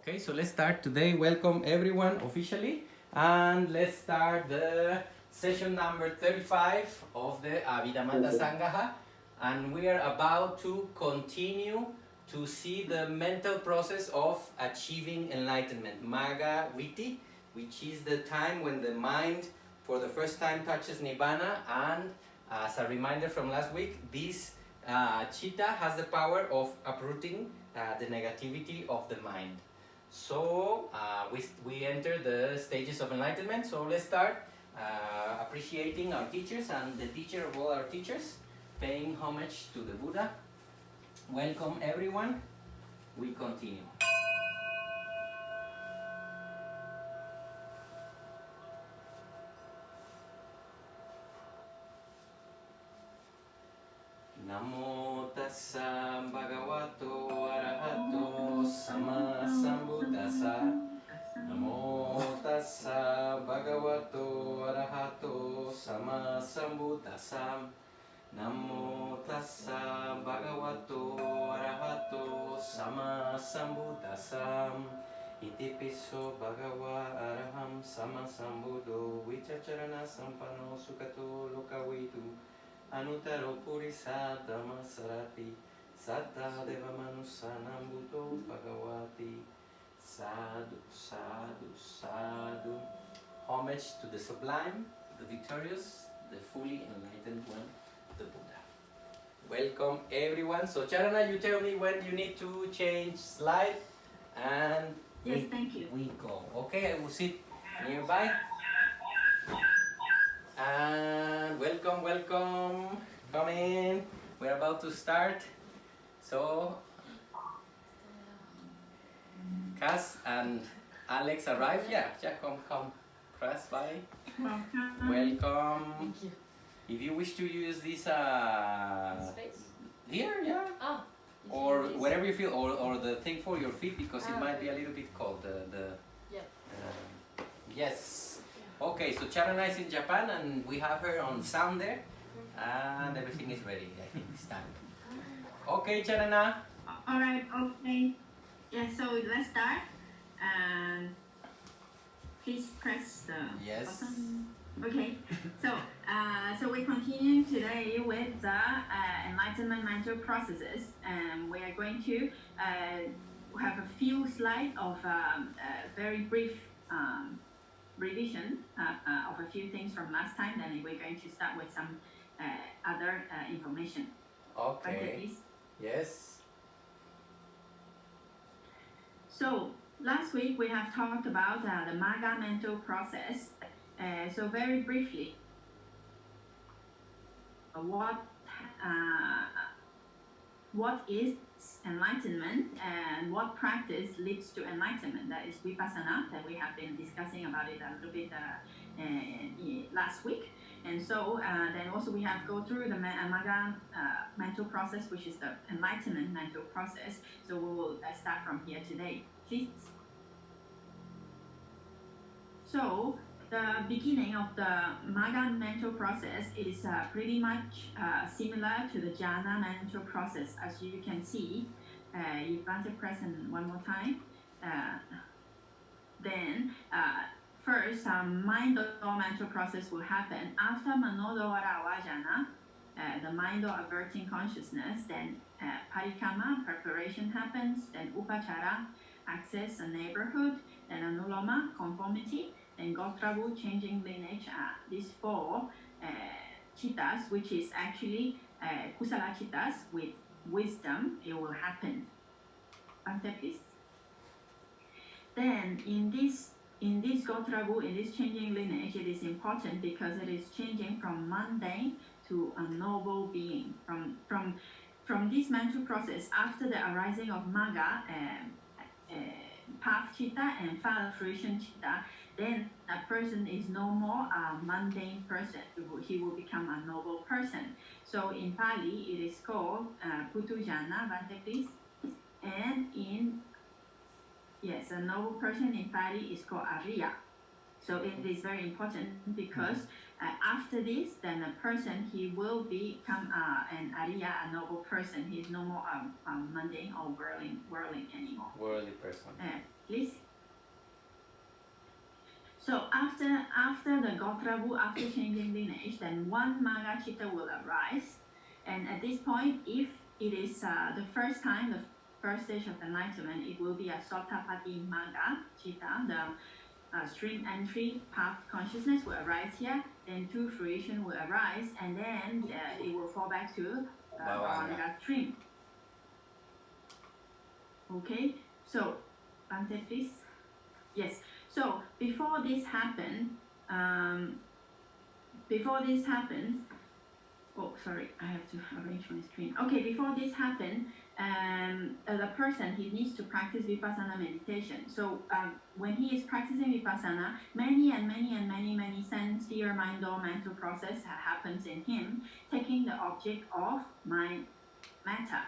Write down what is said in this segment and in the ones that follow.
Okay, so let's start today. Welcome everyone officially, and let's start the session number 35 of the Abhidhamma Sangaha, and we are about to continue to see the mental process of achieving enlightenment, Manga Viti, which is the time when the mind for the first time touches Nibbana, and as a reminder from last week, this chitta has the power of uprooting the negativity of the mind. So we enter the stages of enlightenment. So let's start appreciating our teachers and the teacher of all our teachers, paying homage to the Buddha. Welcome everyone. We continue. Namo tassa bhagavato arahato sama sambuddhassa. Namo tassa bhagavato arahato sama sambuddhassa. Namo tassa bhagavato arahato sama sambuddhassa. Iti piso bhagava araham sama sambuddho vichacharana sampanno sukato lokavitu. Anuttaro purisa dhamma sarati saddha deva manusanam buddho bhagavati. Sadhu, sadhu, sadhu. Homage to the sublime, the victorious, the fully enlightened one, the Buddha. Welcome everyone. So Charana, you tell me when you need to change slide, and yes, thank you. We go. Okay, I will sit nearby. And welcome, welcome. Come in. We're about to start. So Cass and Alex arrived. Yeah, come. Press by. Welcome. Thank you. If you wish to use this Space? here, yeah. Oh. Or wherever you feel, or the thing for your feet, because it might be a okay. little bit cold. Yeah. Yes. Okay, so Charana is in Japan, and we have her on sound there, and everything is ready. I think it's time. Okay, Charana. All right, okay. Yeah, so let's start. And please press the Yes. button. Okay, so we continue today with the enlightenment mental processes, and we are going to have a few slides of very brief revision of a few things from last time. Then we're going to start with some other information. Okay. Okay, please. Yes. So last week we have talked about the Manga mental process. So very briefly, what is enlightenment and what practice leads to enlightenment? That is vipassana, that we have been discussing about it a little bit last week. And so then also we have go through the Manga mental process, which is the enlightenment mental process. So we will start from here today, please. So the beginning of the Manga mental process is pretty much similar to the Jhana mental process. As you can see, you want to press one more time. Then first, mind or mental process will happen after Manodawara Vajana, the mind or averting consciousness. Then Parikama, preparation happens. Then Upachara, access a neighborhood. Then Anuloma, conformity. Then Gotravu, changing lineage. These four chittas, which is actually kusala chittas with wisdom, it will happen. Ante, please. Then in this Gotravu, in this changing lineage, it is important because it is changing from mundane to a noble being. From this mental process, after the arising of Maga, path chitta and file fruition chitta, then a person is no more a mundane person. He will become a noble person. So in Pali, it is called Putujana, Bhante, please. And a noble person in Pali is called Arya. So it is very important because after this, then a person, he will become an Arya, a noble person. He is no more mundane or worldling anymore. Worldly person. Please. after the Gotrabu, after changing lineage, then one Maga Chitta will arise. And at this point, if it is the first time, the first stage of enlightenment, it will be a Sotapati Maga Chitta, the stream entry path consciousness will arise here, then two fruition will arise, and then it will fall back to Bhavanga stream. Okay, so Bante, please. Yes. So before this happens, oh, sorry, I have to arrange my screen. Okay, before this happens, the person, he needs to practice Vipassana meditation. So when he is practicing Vipassana, many sense, fear, mind, or mental process happens in him, taking the object of mind, matter.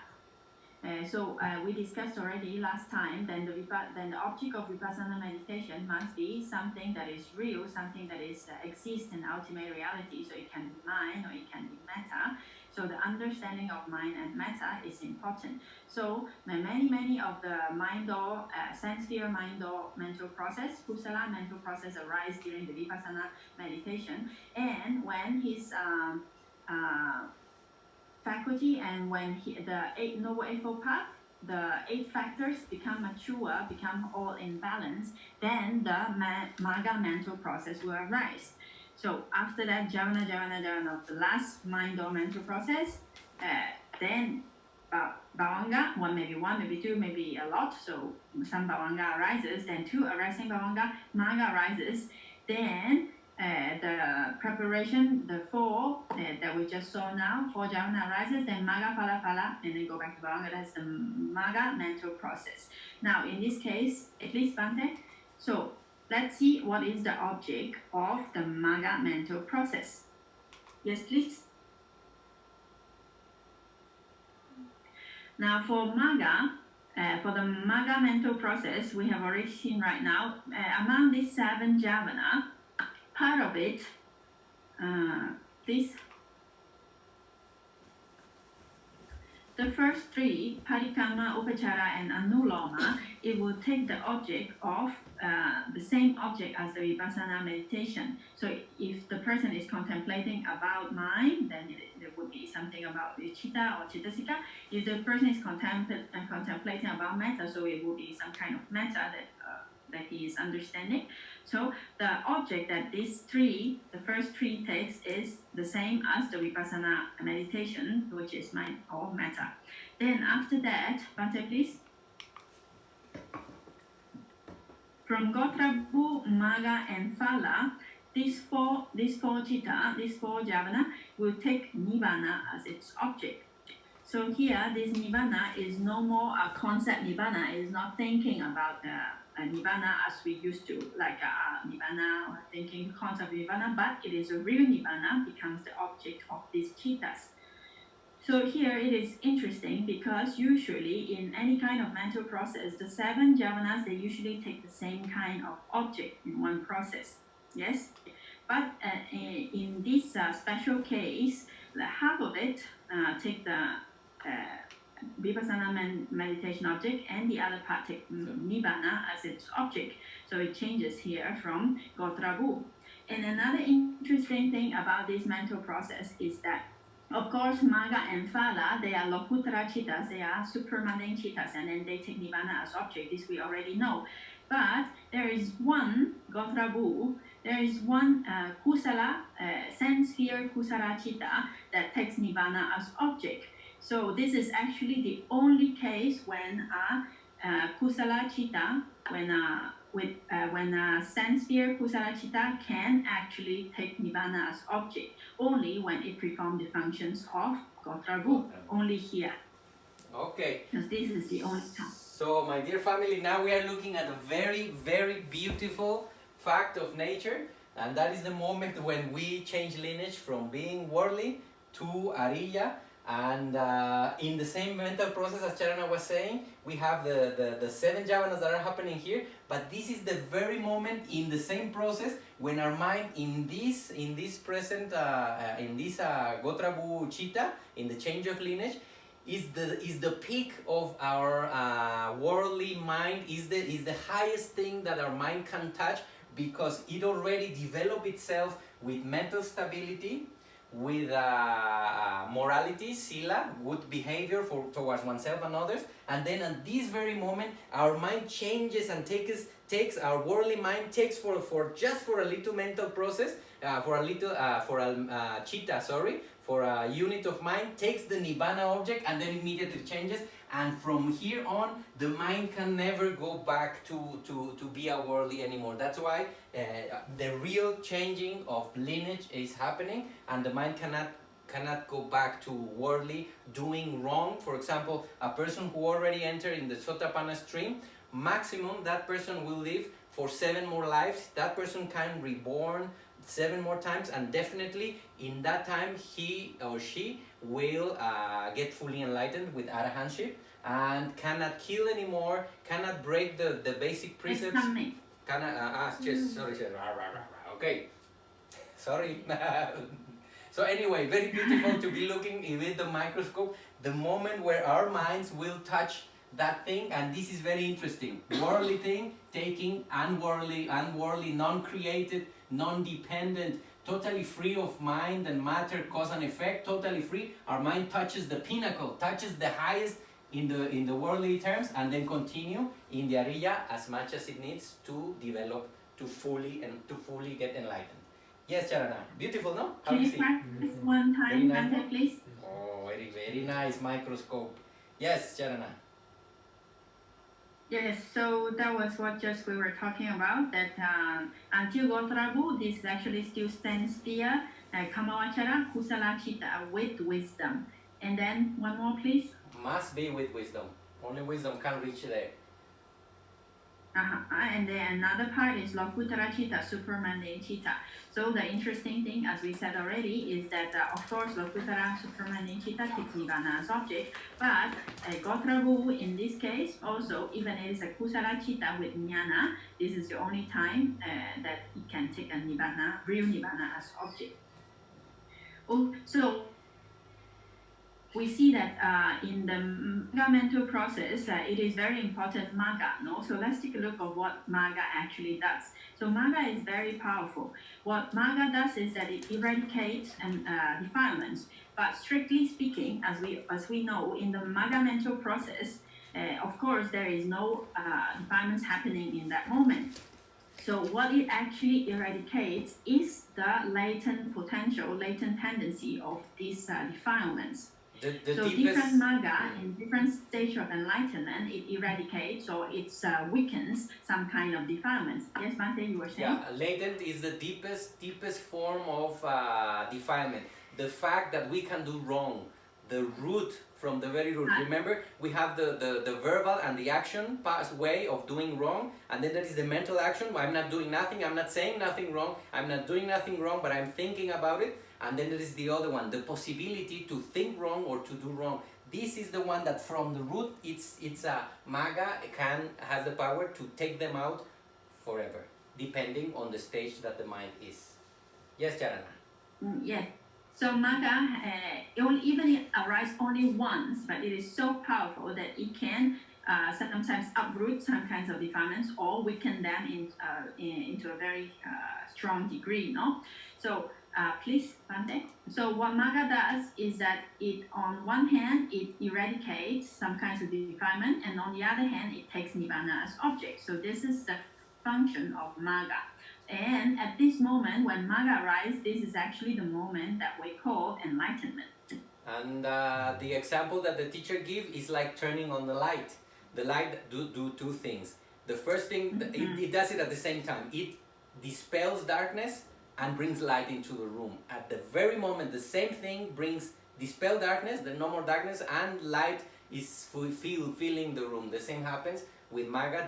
So we discussed already last time, then the object of Vipassana meditation must be something that is real, something that is exists in ultimate reality. So it can be mind or it can be matter. So the understanding of mind and matter is important. So many of the mind or sense, fear, mind or mental process, kusala mental process arise during the Vipassana meditation. And when his faculty and when the 8 Noble Eightfold Path, the 8 factors become mature, become all in balance, then the Maga mental process will arise. So after that, Javana, the last mind or mental process, then Bhavanga, one, maybe two, maybe a lot. So some Bhavanga arises, then 2 arising Bhavanga, Maga arises, then the preparation, the 4 that we just saw now, 4 Javana arises, then Maga Phala, and then go back to Bhavanga. That's the Maga mental process. Now, in this case, at least Bante, so let's see what is the object of the Maga mental process. Yes, please. Now, for Maga, for the Maga mental process, we have already seen right now, among these 7 Javana, part of it, the first 3, Parikamma, Upachara, and Anuloma, it will take the object of the same object as the Vipassana meditation. So if the person is contemplating about mind, then there would be something about the Chitta or Chittasika. If the person is contemplating about matter, so it will be some kind of matter that he is understanding. So the object that the first 3 takes is the same as the Vipassana meditation, which is mind or matter. Then after that, Bante, please. From Gotrabu, Maga, and Phala, these four chitta, these 4 Javana, will take Nibbana as its object. So here, this Nibbana is no more a concept Nibbana. It is not thinking about the Nibbana as we used to, like Nibbana or thinking concept of Nibbana, but it is a real Nibbana, becomes the object of these chittas. So here it is interesting because usually in any kind of mental process, the 7 javanas, they usually take the same kind of object in one process. Yes? But in this special case, half of it take the Vipassana meditation object, and the other part take Nibbana as its object. So it changes here from Gotrabu. And another interesting thing about this mental process is that, of course, Maga and Phala, they are Lokuttara chittas, they are supermundane chittas, and then they take Nibbana as object. This we already know. But there is one Gotrabu, there is one Kusala, sense fear Kusala chitta that takes Nibbana as object. So this is actually the only case when Kusala chitta, when sense fear Kusala chitta can actually take Nibbana as object, only when it performs the functions of Gotrabu, only here. Okay. Because this is the only time. So, my dear family, now we are looking at a very, very beautiful fact of nature, and that is the moment when we change lineage from being worldly to Ariya. And in the same mental process as Charana was saying, we have the 7 javanas that are happening here, but this is the very moment in the same process when our mind in this present Gotrabu Chitta, in the change of lineage, is the peak of our worldly mind, is the highest thing that our mind can touch because it already developed itself with mental stability, with morality, sila, good behavior towards oneself and others, and then at this very moment our mind changes and takes our worldly mind takes for just for a little mental process, for a chitta, sorry, for a unit of mind, takes the nibbana object and then immediately changes, and from here on the mind can never go back to be a worldly anymore. That's why the real changing of lineage is happening, and the mind cannot go back to worldly, doing wrong. For example, a person who already entered in the Sotapanna stream, maximum that person will live for 7 more lives. That person can reborn 7 more times, and definitely in that time he or she will get fully enlightened with arahantship and cannot kill anymore, cannot break the basic precepts. Okay, sorry. So anyway, very beautiful to be looking with the microscope, the moment where our minds will touch that thing, and this is very interesting. Worldly thing, taking unworldly, non-created, non-dependent, totally free of mind and matter, cause and effect, totally free. Our mind touches the pinnacle, touches the highest in the worldly terms, and then continue in the Ariya as much as it needs to develop to fully get enlightened. Yes, Charana. Beautiful, no? How Can do you you see? practice one time, Very nice. Bante, please? Oh, very nice microscope. Yes, Charana. Yes, so that was what just we were talking about, that until Gotrabu, this actually still stands there, Kamawachara, Kusala Chitta, with wisdom. And then one more, please. Must be with wisdom. Only wisdom can reach there. And then another part is Lokutara Chitta, Supermundane Chitta. So the interesting thing, as we said already, is that of course Lokutara Supermundane Chitta takes Nibbana as object, but Gotrabu in this case also, even it is a Kusala Chitta with Jnana, this is the only time that it can take a Nibbana, real Nibbana as object. So we see that in the Manga mental process, it is very important Manga, no? So let's take a look at what Manga actually does. So Manga is very powerful. What Manga does is that it eradicates defilements. But strictly speaking, as we know, in the Manga mental process, of course, there is no defilements happening in that moment. So what it actually eradicates is the latent potential, latent tendency of these defilements. So different Manga in different stage of enlightenment, it eradicates or it weakens some kind of defilements. Yes, Bante, you were saying? Yeah, latent is the deepest form of defilement. The fact that we can do wrong, the root from the very root. Remember, we have the verbal and the action way of doing wrong, and then there is the mental action. I'm not doing nothing, I'm not saying nothing wrong, I'm not doing nothing wrong, but I'm thinking about it. And then there is the other one, the possibility to think wrong or to do wrong. This is the one that from the root, it's a Maga has the power to take them out forever, depending on the stage that the mind is. Yes, Charana? Yes. So Maga, even it arises only once, but it is so powerful that it can sometimes uproot some kinds of defilements or weaken them into a very strong degree, no? So please, Bante. So what Maga does is that it, on one hand, it eradicates some kinds of defilement, and on the other hand, it takes Nibbana as object. So this is the function of Maga. And at this moment, when Maga arises, this is actually the moment that we call enlightenment. And the example that the teacher gives is like turning on the light. The light do two things. The first thing, it does it at the same time. It dispels darkness and brings light into the room. At the very moment, the same thing dispel darkness, the no more darkness, and light is filling the room. The same happens with Maga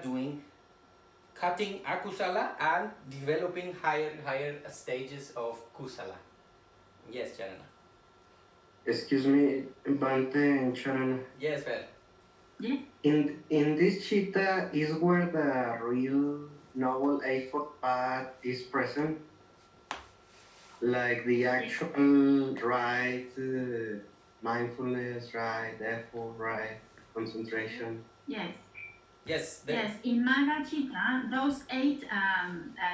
cutting akusala and developing higher stages of kusala. Yes, Charana. Excuse me, Bante and Charana. Yes, Fer. Yeah. In this chitta is where the real noble eightfold path is present, like the actual right mindfulness, right effort, right concentration. Yes. Yes. Yes, in Manga Chitta, those 8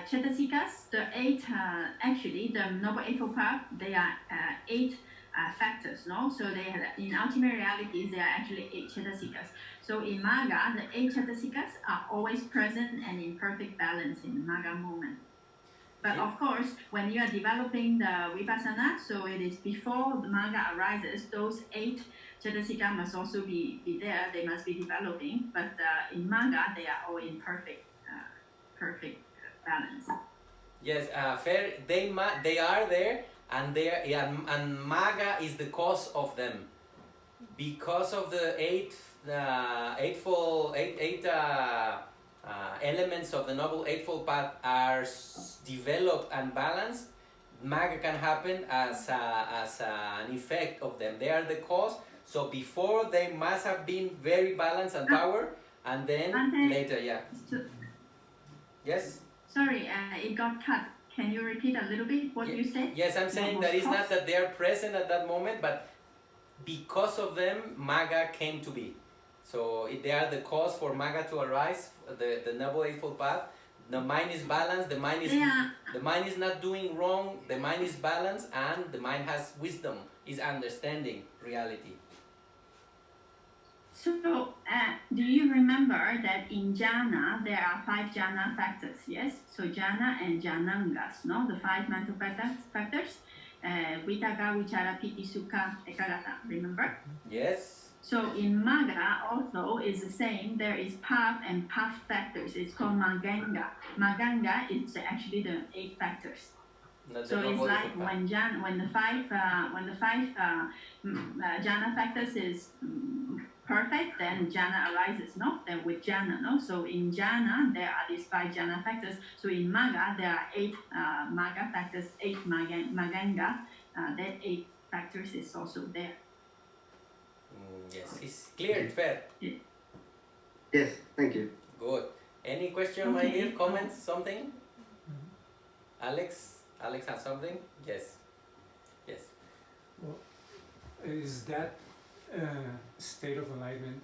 Chetasikas, the 8, actually, the Noble Eightfold Path, they are 8 factors, no? So they have, in ultimate realities, they are actually 8 Chetasikas. So in Maga, the 8 Chetasikas are always present and in perfect balance in the Maga moment. But Yeah. of course, when you are developing the Vipassana, so it is before the Manga arises, those 8 Cetasika must also be there, they must be developing. But in Manga, they are all in perfect balance. Yes, fair. They are there, and and Maga is the cause of them, because of the eight elements of the Noble Eightfold Path are developed and balanced. Maga can happen as an effect of them. They are the cause. So before they must have been very balanced and power, and then later, yeah. Yes. Sorry, it got cut. Can you repeat a little bit what you said? Yes, I'm saying that it's not that they are present at that moment, but because of them, Maga came to be. So they are the cause for Maga to arise, the Noble Eightfold Path. The mind is balanced, the mind is not doing wrong, the mind is balanced, and the mind has wisdom, is understanding reality. So, do you remember that in jhana there are 5 jhana factors? Yes. So jhana and jhanangas, no, the 5 mental factors. Vitaka, vichara, piti, sukha, ekagata. Remember? Yes. So in Maga also is the same. There is path and path factors. It's called Maganga. Maganga is actually the 8 factors. So it's like when the 5 jhana factors is perfect, then jhana arises, no? Then with jhana, no? So in jhana, there are these 5 jhana factors. So in Maga, there are 8 Maga factors, 8 Maganga. That 8 factors is also there. Yes, it's clear and fair. Yes, thank you. Good. Any question, my dear? Comments, something? Alex has something? Yes. Yes. Well, is that state of enlightenment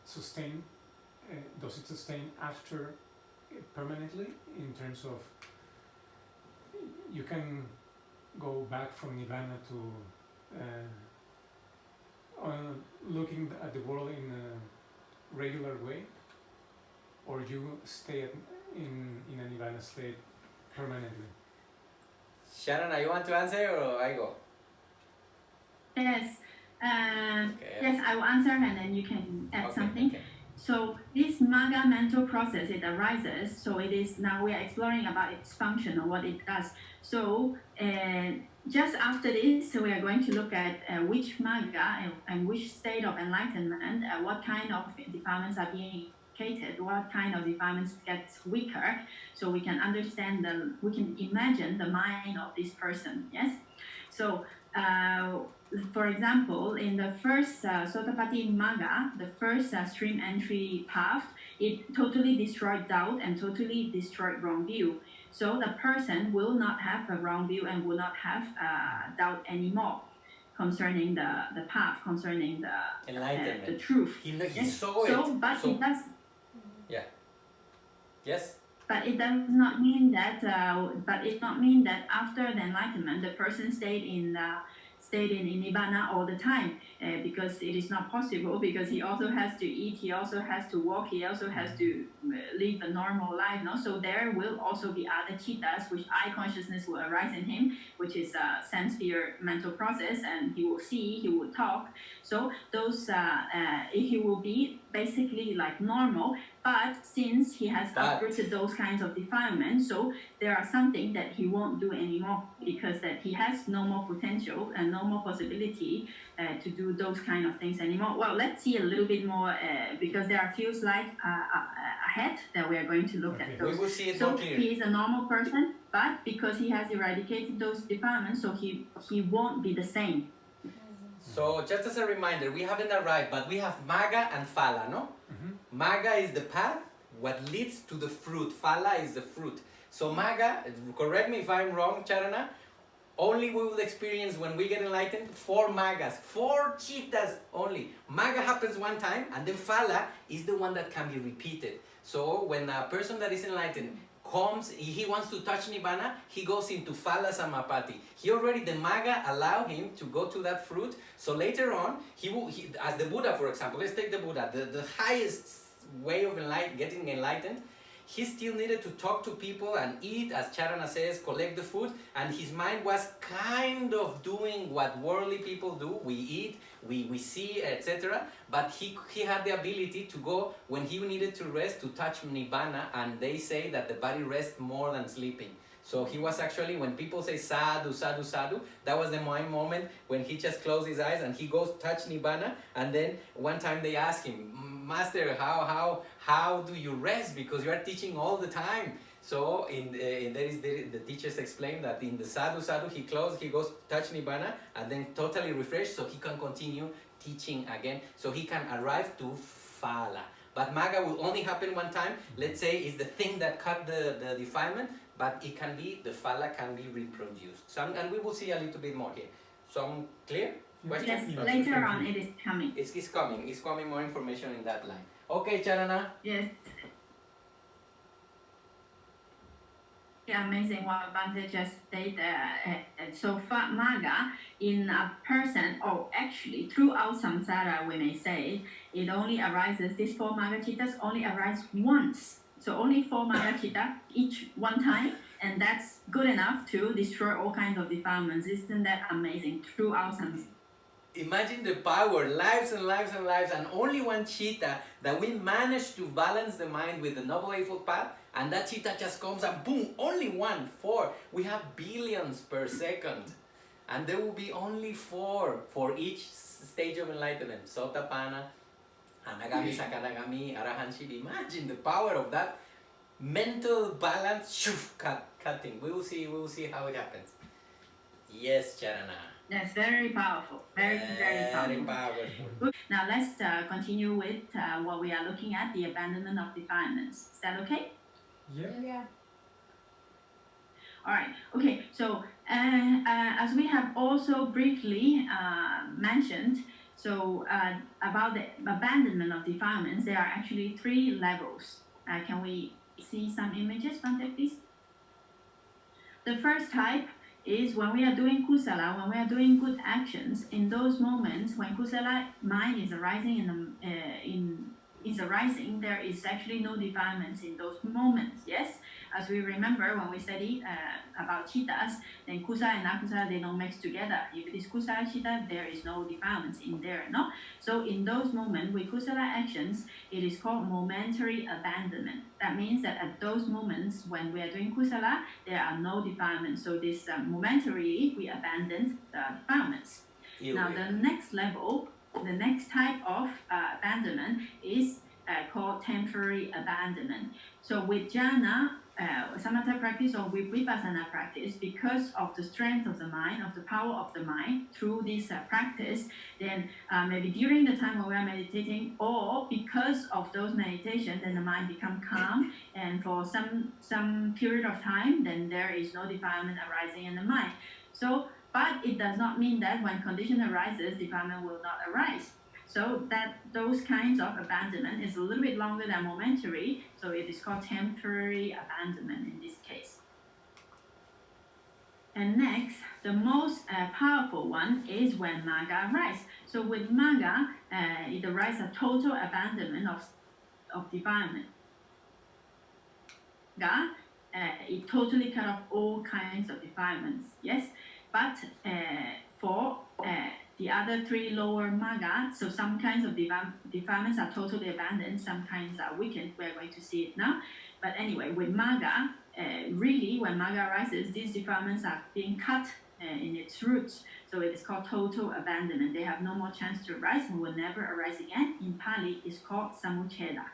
sustained? Does it sustain after permanently, in terms of you can go back from Nibbana to looking at the world in a regular way, or you stay in a Nibbana state permanently? Sharon, you want to answer or I go? Yes. Okay. Yes, I will answer and then you can add something. Okay. So this Maga mental process, it arises. So it is, now we are exploring about its function or what it does. So just after this, we are going to look at which Maga and which state of enlightenment, what kind of defilements are being indicated, what kind of defilements gets weaker, so we can understand we can imagine the mind of this person. Yes. So for example, in the first Sotapatti Maga, the first stream entry path, it totally destroyed doubt and totally destroyed wrong view. So the person will not have a wrong view and will not have doubt anymore concerning the path, concerning the Enlightenment, the truth. He Yes. saw it. So, but it does. Yeah. Yes. But it does not mean that. But it not mean that after the enlightenment, the person stayed in Nibbana all the time, because it is not possible. Because he also has to eat, he also has to walk, he also has to live a normal life. No, so there will also be other chittas, which eye consciousness will arise in him, which is a sense sphere mental process, and he will see, he will talk. So those he will be basically like normal. But since he has uprooted those kinds of defilements, so there are something that he won't do anymore, because that he has no more potential and no more possibility to do those kind of things anymore. Well, let's see a little bit more, because there are a few slides ahead that we are going to look at those. We will see it so more clear. He is a normal person, but because he has eradicated those defilements, so he won't be the same. So just as a reminder, we haven't arrived, but we have Maga and Phala, no? Mm-hmm. Maga is the path, what leads to the fruit. Phala is the fruit. So Maga, correct me if I'm wrong, Charana, only we will experience when we get enlightened 4 magas, 4 chitas only. Maga happens one time, and then phala is the one that can be repeated. So when a person that is enlightened comes, he wants to touch Nibbana, he goes into phala samapati. The maga allow him to go to that fruit. So later on, as the Buddha, for example, let's take the Buddha, the highest way of getting enlightened, he still needed to talk to people and eat, as Charana says, collect the food, and his mind was kind of doing what worldly people do. We eat, we see, etc. But he had the ability to go, when he needed to rest, to touch Nibbana, and they say that the body rests more than sleeping. So he was actually, when people say sadhu, sadhu, sadhu, that was the moment when he just closed his eyes and he goes touch Nibbana. And then one time they asked him, Master, how do you rest? Because you are teaching all the time. So the teachers explain that in the sadhu, sadhu, he goes touch Nibbana and then totally refreshed, so he can continue teaching again. So he can arrive to phala. But maga will only happen one time. Let's say it's the thing that cut the defilement, but it can be, the phala can be reproduced. And we will see a little bit more here. Some clear? Questions? Yes, later on it is coming. It's coming. It's coming more information in that line. Okay, Charana. Yes. Yeah, amazing what Bante just stated. So far, maga in a person, or actually throughout samsara, we may say, it only arises, these 4 maga chittas only arise once. So only 4 maga chitta each one time, and that's good enough to destroy all kinds of defilements. Isn't that amazing? Throughout samsara. Imagine the power, lives and lives and lives, and only one chitta that we manage to balance the mind with the Noble Eightfold Path, and that chitta just comes and boom, only 1, 4. We have billions per second, and there will be only 4 for each stage of enlightenment. Sotapanna, Anagami, Sakadagami, Arahanship. Imagine the power of that mental balance, cutting. We will see how it happens. Yes, Charana. That's very powerful. Very powerful. Good. Now let's continue with what we are looking at, the abandonment of defilements. Is that okay? Yeah. All right. Okay. So as we have also briefly mentioned, so about the abandonment of defilements, there are actually 3 levels. Can we see some images, Bante, please? The first type is when we are doing kusala, when we are doing good actions. In those moments, when kusala mind is arising there is actually no defilements in those moments. Yes, as we remember when we study about chittas, then kusa and akusala, they don't mix together. If it is kusala chitta, there is no defilements in there. No, so in those moments with kusala actions, it is called momentary abandonment. That means that at those moments when we are doing kusala, there are no defilements. So this momentarily we abandon the defilements. Now the next level, the next type of abandonment is called temporary abandonment. So with jhana, samatha practice, or with vipassana practice, because of the strength of the mind, of the power of the mind through this practice, then maybe during the time when we are meditating, or because of those meditations, then the mind become calm, and for some period of time, then there is no defilement arising in the mind. So, but it does not mean that when condition arises, defilement will not arise. So that those kinds of abandonment is a little bit longer than momentary, so it is called temporary abandonment in this case. And next, the most powerful one is when maga arises. So with maga, it arises a total abandonment of defilement. It totally cut off all kinds of defilements, yes? But for the other 3 lower maga, so some kinds of defilements are totally abandoned, some kinds are weakened. We're going to see it now. But anyway, with maga, really when maga arises, these defilements are being cut in its roots. So it is called total abandonment. They have no more chance to arise and will never arise again. In Pali, it's called samucheda.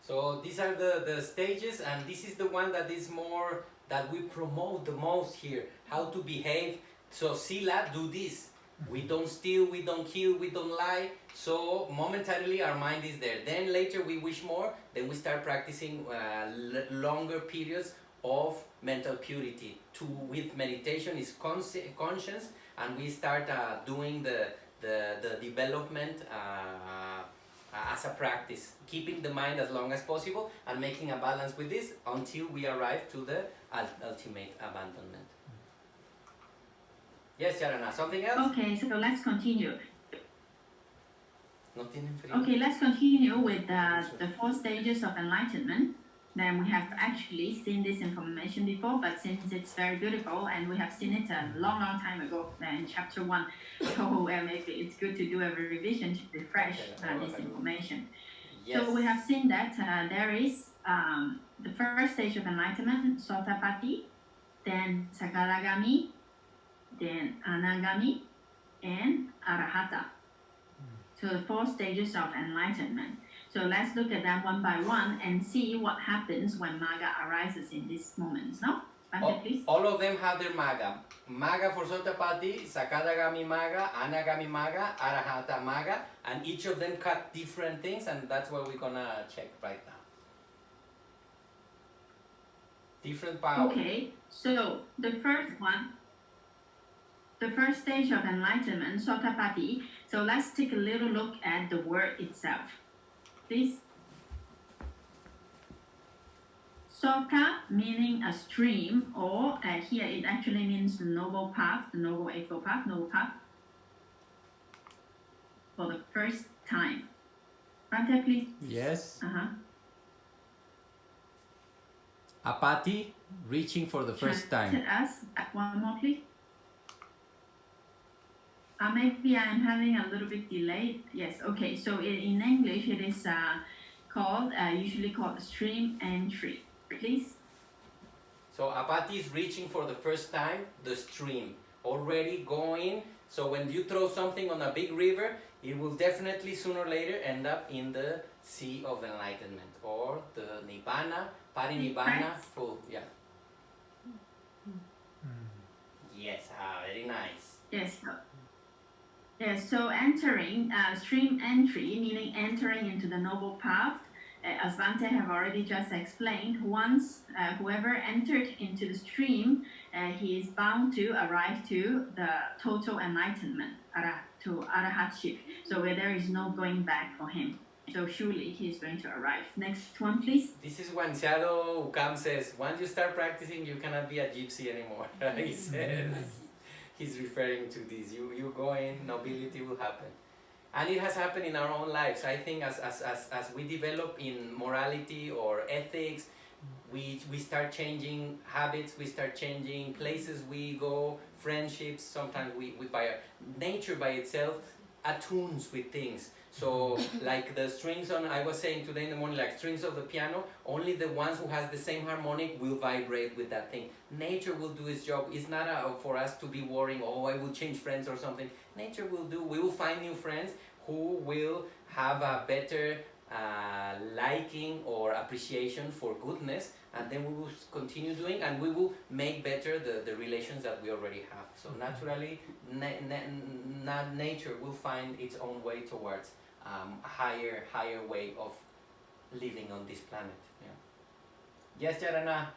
So these are the stages, and this is the one that is more, that we promote the most here. How to behave. So sila, do this. We don't steal, we don't kill, we don't lie. So momentarily our mind is there. Then later we wish more. Then we start practicing longer periods of mental purity. With meditation is conscience, and we start doing the development as a practice, keeping the mind as long as possible and making a balance with this until we arrive to the ultimate abandonment. Yes, Charana, something else? Okay, so let's continue. No tienen frío. Okay, let's continue with the 4 stages of enlightenment. Then we have actually seen this information before, but since it's very beautiful and we have seen it a long time ago in chapter 1, so maybe it's good to do a revision to refresh this information. Yes. So we have seen that there is the first stage of enlightenment, Sotapatti, then Sakadagami, then Anagami, and Arahata. So the 4 stages of enlightenment. So let's look at them one by one and see what happens when Maga arises in these moments, no? Bante, please. All of them have their Maga. Maga for Sotapatti, Sakadagami Maga, Anagami Maga, Arahata Maga, and each of them cut different things, and that's what we're gonna check right now. Different power. Okay, so the first stage of enlightenment, Sotapatti. So let's take a little look at the word itself. Please. Soka meaning a stream, or here it actually means the noble path, the noble eightfold path, noble path. For the first time. Bante, please. Yes. Uh-huh. Apati, reaching for the first time. Translate us one more, please. Maybe I'm having a little bit delayed. Yes, okay. So in English, it is usually called stream entry. Please. So Apati is reaching for the first time the stream, already going. So when you throw something on a big river, it will definitely sooner or later end up in the Sea of Enlightenment, or the Nibbana, Parinibbana, full, yeah. Yes, very nice. Yes. Yes, so entering, stream entry, meaning entering into the noble path, as Bante have already just explained, once whoever entered into the stream, he is bound to arrive to the total enlightenment, to arahatship, so where there is no going back for him. So surely he is going to arrive. Next one, please. This is when Shadow Ukam says, once you start practicing, you cannot be a gypsy anymore. He says. He's referring to this. You go in, nobility will happen. And it has happened in our own lives. I think as we develop in morality or ethics, we start changing habits, we start changing places we go, friendships. Sometimes we by nature by itself attunes with things. So like the strings on, I was saying today in the morning, like strings of the piano, only the ones who has the same harmonic will vibrate with that thing. Nature will do its job. It's not for us to be worrying, oh, I will change friends or something. Nature will do, we will find new friends who will have a better liking or appreciation for goodness, and then we will continue doing, and we will make better the relations that we already have. So naturally, nature will find its own way towards a higher way of living on this planet. Yeah. Yes, Jarana.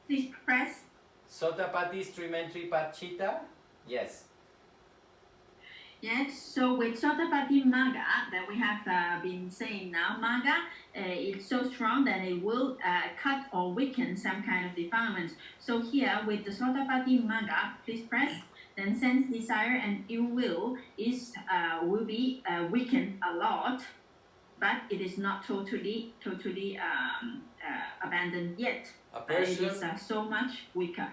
Please press. Sotapati Streamentry Pachita. Yes. Yes, so with Sotapatti Maga that we have been saying now, Maga it's so strong that it will cut or weaken some kind of defilements. So here with the Sotapatti Maga, please press, then sense, desire, and ill will will be weakened a lot, but it is not totally abandoned yet. A person, it is so much weaker.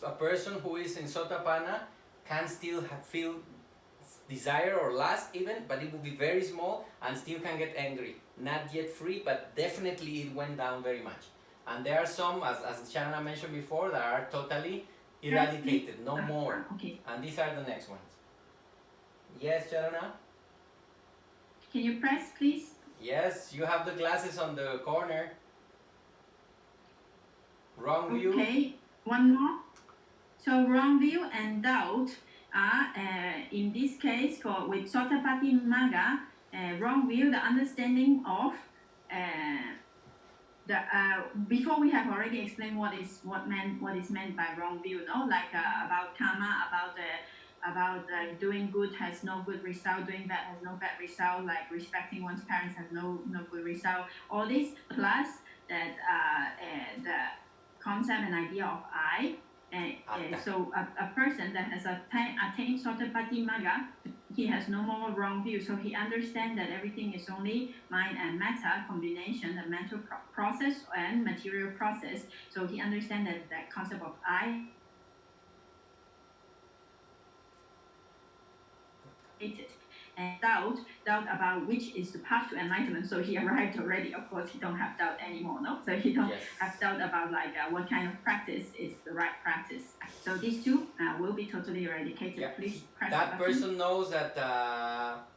A person who is in Sotapanna can still feel desire or lust even, but it will be very small and still can get angry. Not yet free, but definitely it went down very much. And there are some, as Shanna mentioned before, that are totally eradicated, no more. Okay. And these are the next ones. Yes, Shanna? Can you press, please? Yes, you have the glasses on the corner. Wrong view. Okay, one more. So wrong view and doubt are, in this case, with Sotapatti Maga, wrong view, the understanding of before we have already explained what is meant by wrong view, no? Like about karma, about doing good has no good result, doing bad has no bad result, like respecting one's parents has no good result. All this plus that the concept and idea of I. So a person that has attained Sotapati Magga, he has no more wrong view. So he understands that everything is only mind and matter combination, the mental process and material process. So he understands that concept of I. And doubt about which is the path to enlightenment. So he arrived already. Of course, he don't have doubt anymore, no? So he don't have doubt about like what kind of practice is the right practice. So these two will be totally eradicated. Yeah. Please press That the button. person knows that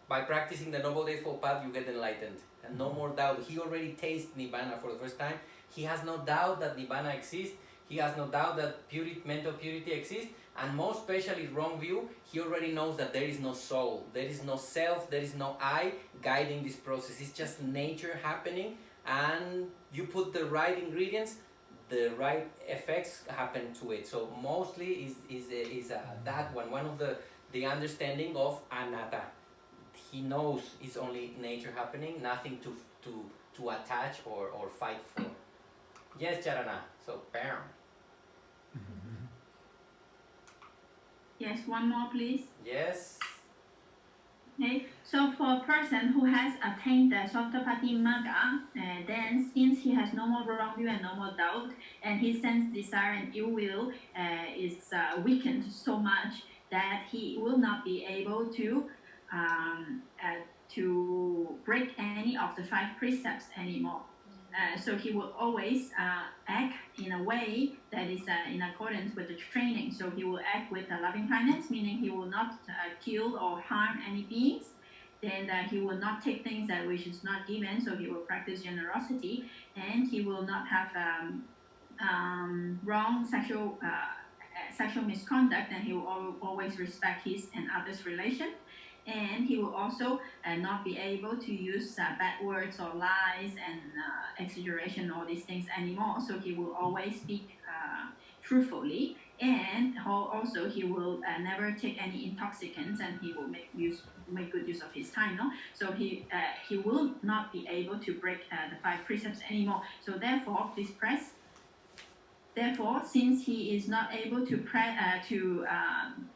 by practicing the Noble Eightfold Path, you get enlightened. And no more doubt. He already tasted Nibbana for the first time. He has no doubt that Nibbana exists. He has no doubt that mental purity exists. And most especially wrong view, he already knows that there is no soul, there is no self, there is no I guiding this process. It's just nature happening, and you put the right ingredients, the right effects happen to it. So mostly is that one of the understanding of anatta. He knows it's only nature happening, nothing to attach or fight for. Yes, Charana. So bam. Yes, one more, please. Yes. Okay, so for a person who has attained the Sotapati Magga, then since he has no more wrong view and no more doubt, and his sense, desire, and ill will is weakened so much that he will not be able to break any of the 5 precepts anymore. So he will always act in a way that is in accordance with the training. So he will act with a loving kindness, meaning he will not kill or harm any beings. Then he will not take things that which is not given. So he will practice generosity, and he will not have wrong sexual misconduct. And he will always respect his and others' relation. And he will also not be able to use bad words or lies and exaggeration, all these things anymore. So he will always speak truthfully, and also he will never take any intoxicants, and he will make good use of his time. No, so he will not be able to break the 5 precepts anymore. So therefore, please press. Therefore, since he is not able to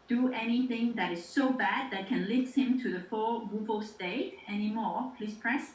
do anything that is so bad that can lead him to the 4 woeful state anymore, please press.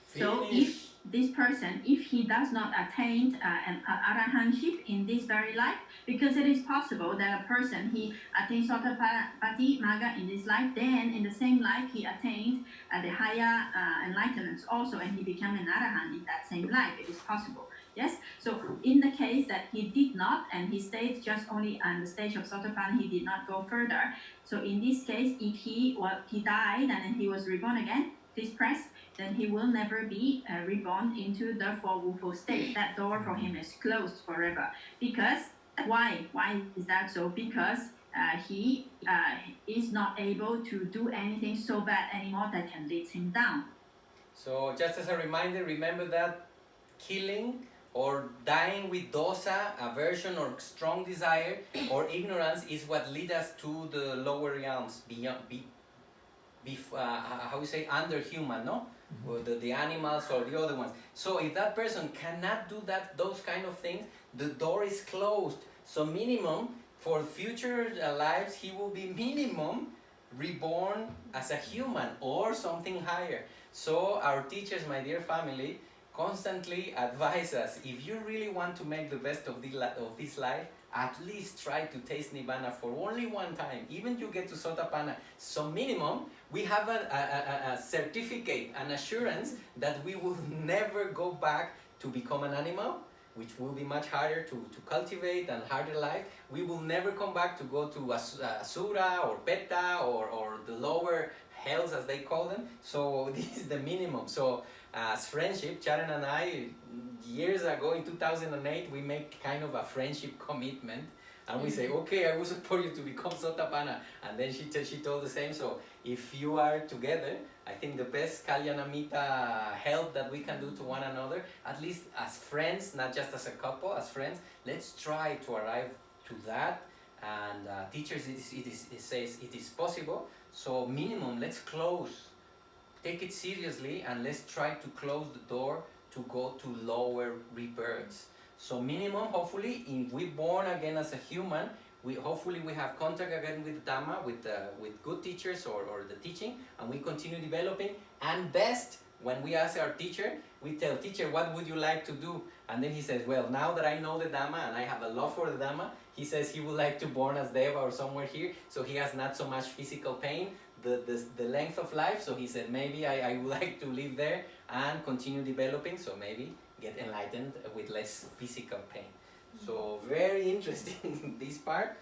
Finish. So if this person, if he does not attain an arahantship in this very life, because it is possible that a person, he attains Sotapati Magga in this life, then in the same life he attained the higher enlightenments also, and he became an arahant in that same life. It is possible. Yes, so in the case that he did not, and he stayed just only on the stage of Sotapanna, he did not go further. So in this case, if he died and then he was reborn again, please press, then he will never be reborn into the 4 woeful state. That door for him is closed forever. Because, why is that so? Because he is not able to do anything so bad anymore that can lead him down. So just as a reminder, remember that killing or dying with dosa, aversion, or strong desire, or ignorance is what leads us to the lower realms, beyond, how we say, under human, no? Or the animals or the other ones. So if that person cannot do those kind of things, the door is closed. So minimum, for future lives, he will be minimum reborn as a human or something higher. So our teachers, my dear family, constantly advise us, if you really want to make the best of this life, at least try to taste Nibbana for only one time, even you get to Sotapanna. So minimum, we have a certificate, an assurance that we will never go back to become an animal, which will be much harder to cultivate and harder life. We will never come back to go to Asura or Peta or the lower hells as they call them. So this is the minimum. So as friendship, Charan and I, years ago in 2008, we made kind of a friendship commitment. And we say, okay, I will support you to become Sotapanna. And then she told the same. So if you are together, I think the best Kalyanamita help that we can do to one another, at least as friends, not just as a couple, as friends, let's try to arrive to that. And teachers, it says it is possible. So minimum, let's take it seriously, and let's try to close the door to go to lower rebirths. So minimum, hopefully, if we born again as a human, hopefully we have contact again with Dhamma, with good teachers or the teaching, and we continue developing. And best, when we ask our teacher, we tell teacher, what would you like to do? And then he says, well, now that I know the Dhamma and I have a love for the Dhamma, he says he would like to born as Deva or somewhere here, so he has not so much physical pain, the length of life. So he said, maybe I would like to live there and continue developing, so maybe get enlightened with less physical pain. So very interesting this part.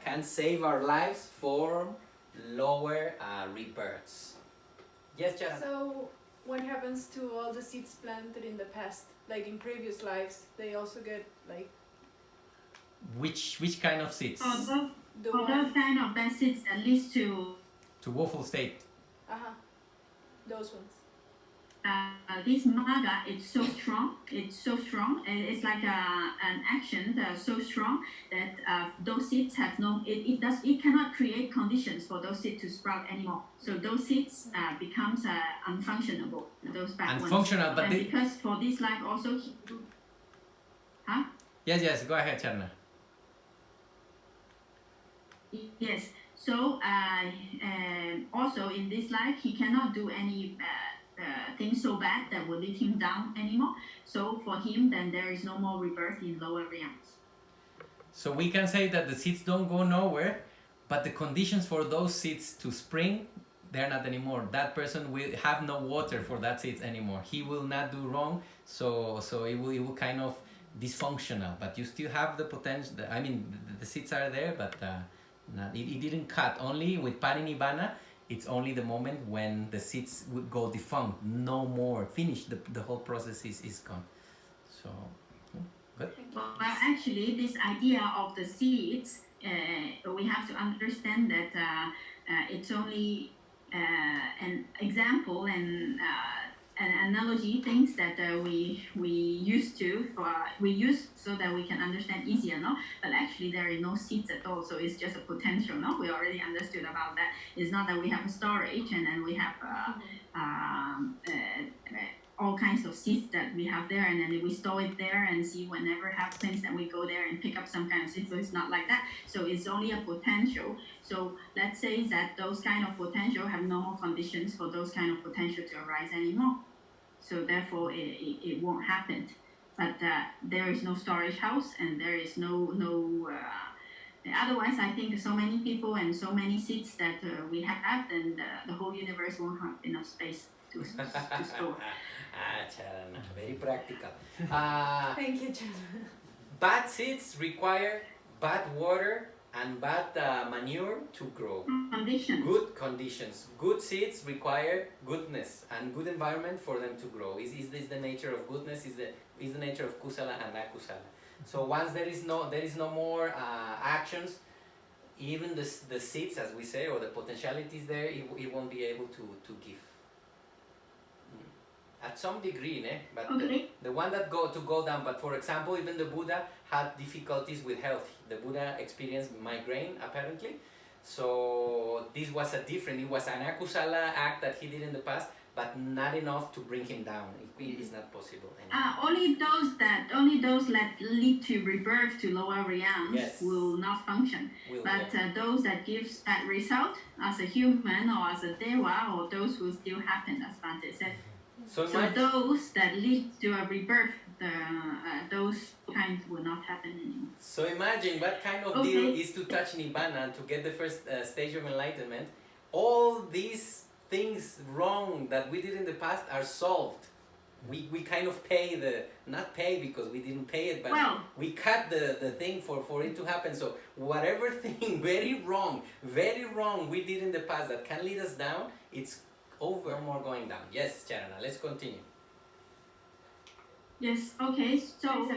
Can save our lives for lower rebirths. Yes, Charan? So, what happens to all the seeds planted in the past, like in previous lives? They also get like Which kind of seeds? For the those one. kind of bad seeds that leads to To woeful state. Those ones. this Manga, it's so strong. And it's like an action that's so strong that those seeds have no. It cannot create conditions for those seeds to sprout anymore. So those seeds becomes unfunctionable. Those bad ones. Unfunctional, but and they... because for this life also, Yes, go ahead, Charna. Yes. So also in this life, he cannot do any things so bad that will lead him down anymore. So for him, then there is no more rebirth in lower realms. So we can say that the seeds don't go nowhere, but the conditions for those seeds to spring, they're not anymore. That person will have no water for that seeds anymore. He will not do wrong, so it will kind of dysfunctional. But you still have the potential. I mean, the seeds are there, but it didn't cut. Only with Parinibbana, it's only the moment when the seeds would go defunct. No more. Finished. The whole process is gone. So, good. Well, actually, this idea of the seeds, we have to understand that it's only an example and an analogy, things that we use so that we can understand easier, no? But actually there is no seeds at all, so it's just a potential, no? We already understood about that. It's not that we have a storage and then we have all kinds of seeds that we have there, and then we store it there and see whenever happens that we go there and pick up some kind of seeds. So it's not like that. So it's only a potential. So let's say that those kind of potential have no more conditions for those kind of potential to arise anymore. So therefore it won't happen. But there is no storage house, and there is no otherwise I think so many people and so many seeds that we have, then the whole universe won't have enough space to store. Charana, very practical. Thank you, Charana. Bad seeds require bad water and bad manure to grow. Conditions. Good conditions. Good seeds require goodness and good environment for them to grow. Is this the nature of goodness? Is the nature of kusala and akusala? So once there is no more actions, even the seeds, as we say, or the potentialities there, it won't be able to give. At some degree, but Okay. the one that go down. But for example, even the Buddha had difficulties with health. The Buddha experienced migraine apparently. So this was it was an akusala act that he did in the past, but not enough to bring him down. It is not possible anymore. Only those that lead to rebirth to lower realms Yes. will not function. But those that gives that result as a human or as a deva, or those will still happen, as Bante said. So So those that lead to a rebirth, those kinds will not happen anymore. So imagine what kind of Okay. deal is to touch Nibbana and to get the first stage of enlightenment. All these things wrong that we did in the past are solved. We kind of not pay because we didn't pay it, but Well, we cut the thing for it to happen. So whatever thing very wrong we did in the past that can lead us down, it's over more going down. Yes, Charana, let's continue. yes, okay. So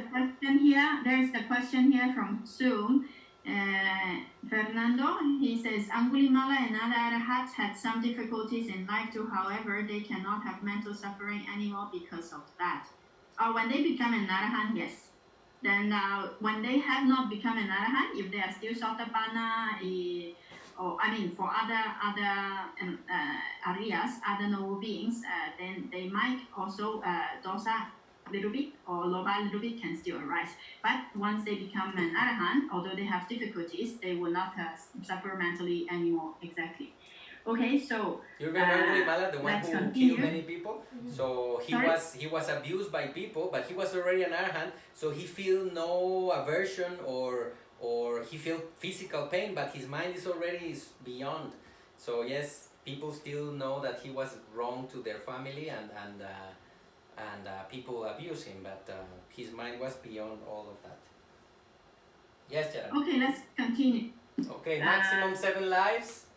there's a question here from Zoom. Fernando, he says, Angulimala and other arahats had some difficulties in life too. However, they cannot have mental suffering anymore because of that. Or when they become an arahant, yes. Then when they have not become an arahant, if they are still sotapanna, or I mean for other areas, other noble beings, then they might also dosa little bit or loba little bit can still arise. But once they become an arahant, although they have difficulties, they will not suffer mentally anymore. Exactly. Okay, so You remember Angulimala, the one let's who continue. killed many people? So Sorry? he was abused by people, but he was already an arahant, so he feel no aversion or he feel physical pain, but his mind is already beyond. So yes, people still know that he was wrong to their family and people abuse him, but his mind was beyond all of that. Yes, Jared. Okay, let's continue. Okay, maximum 7 lives.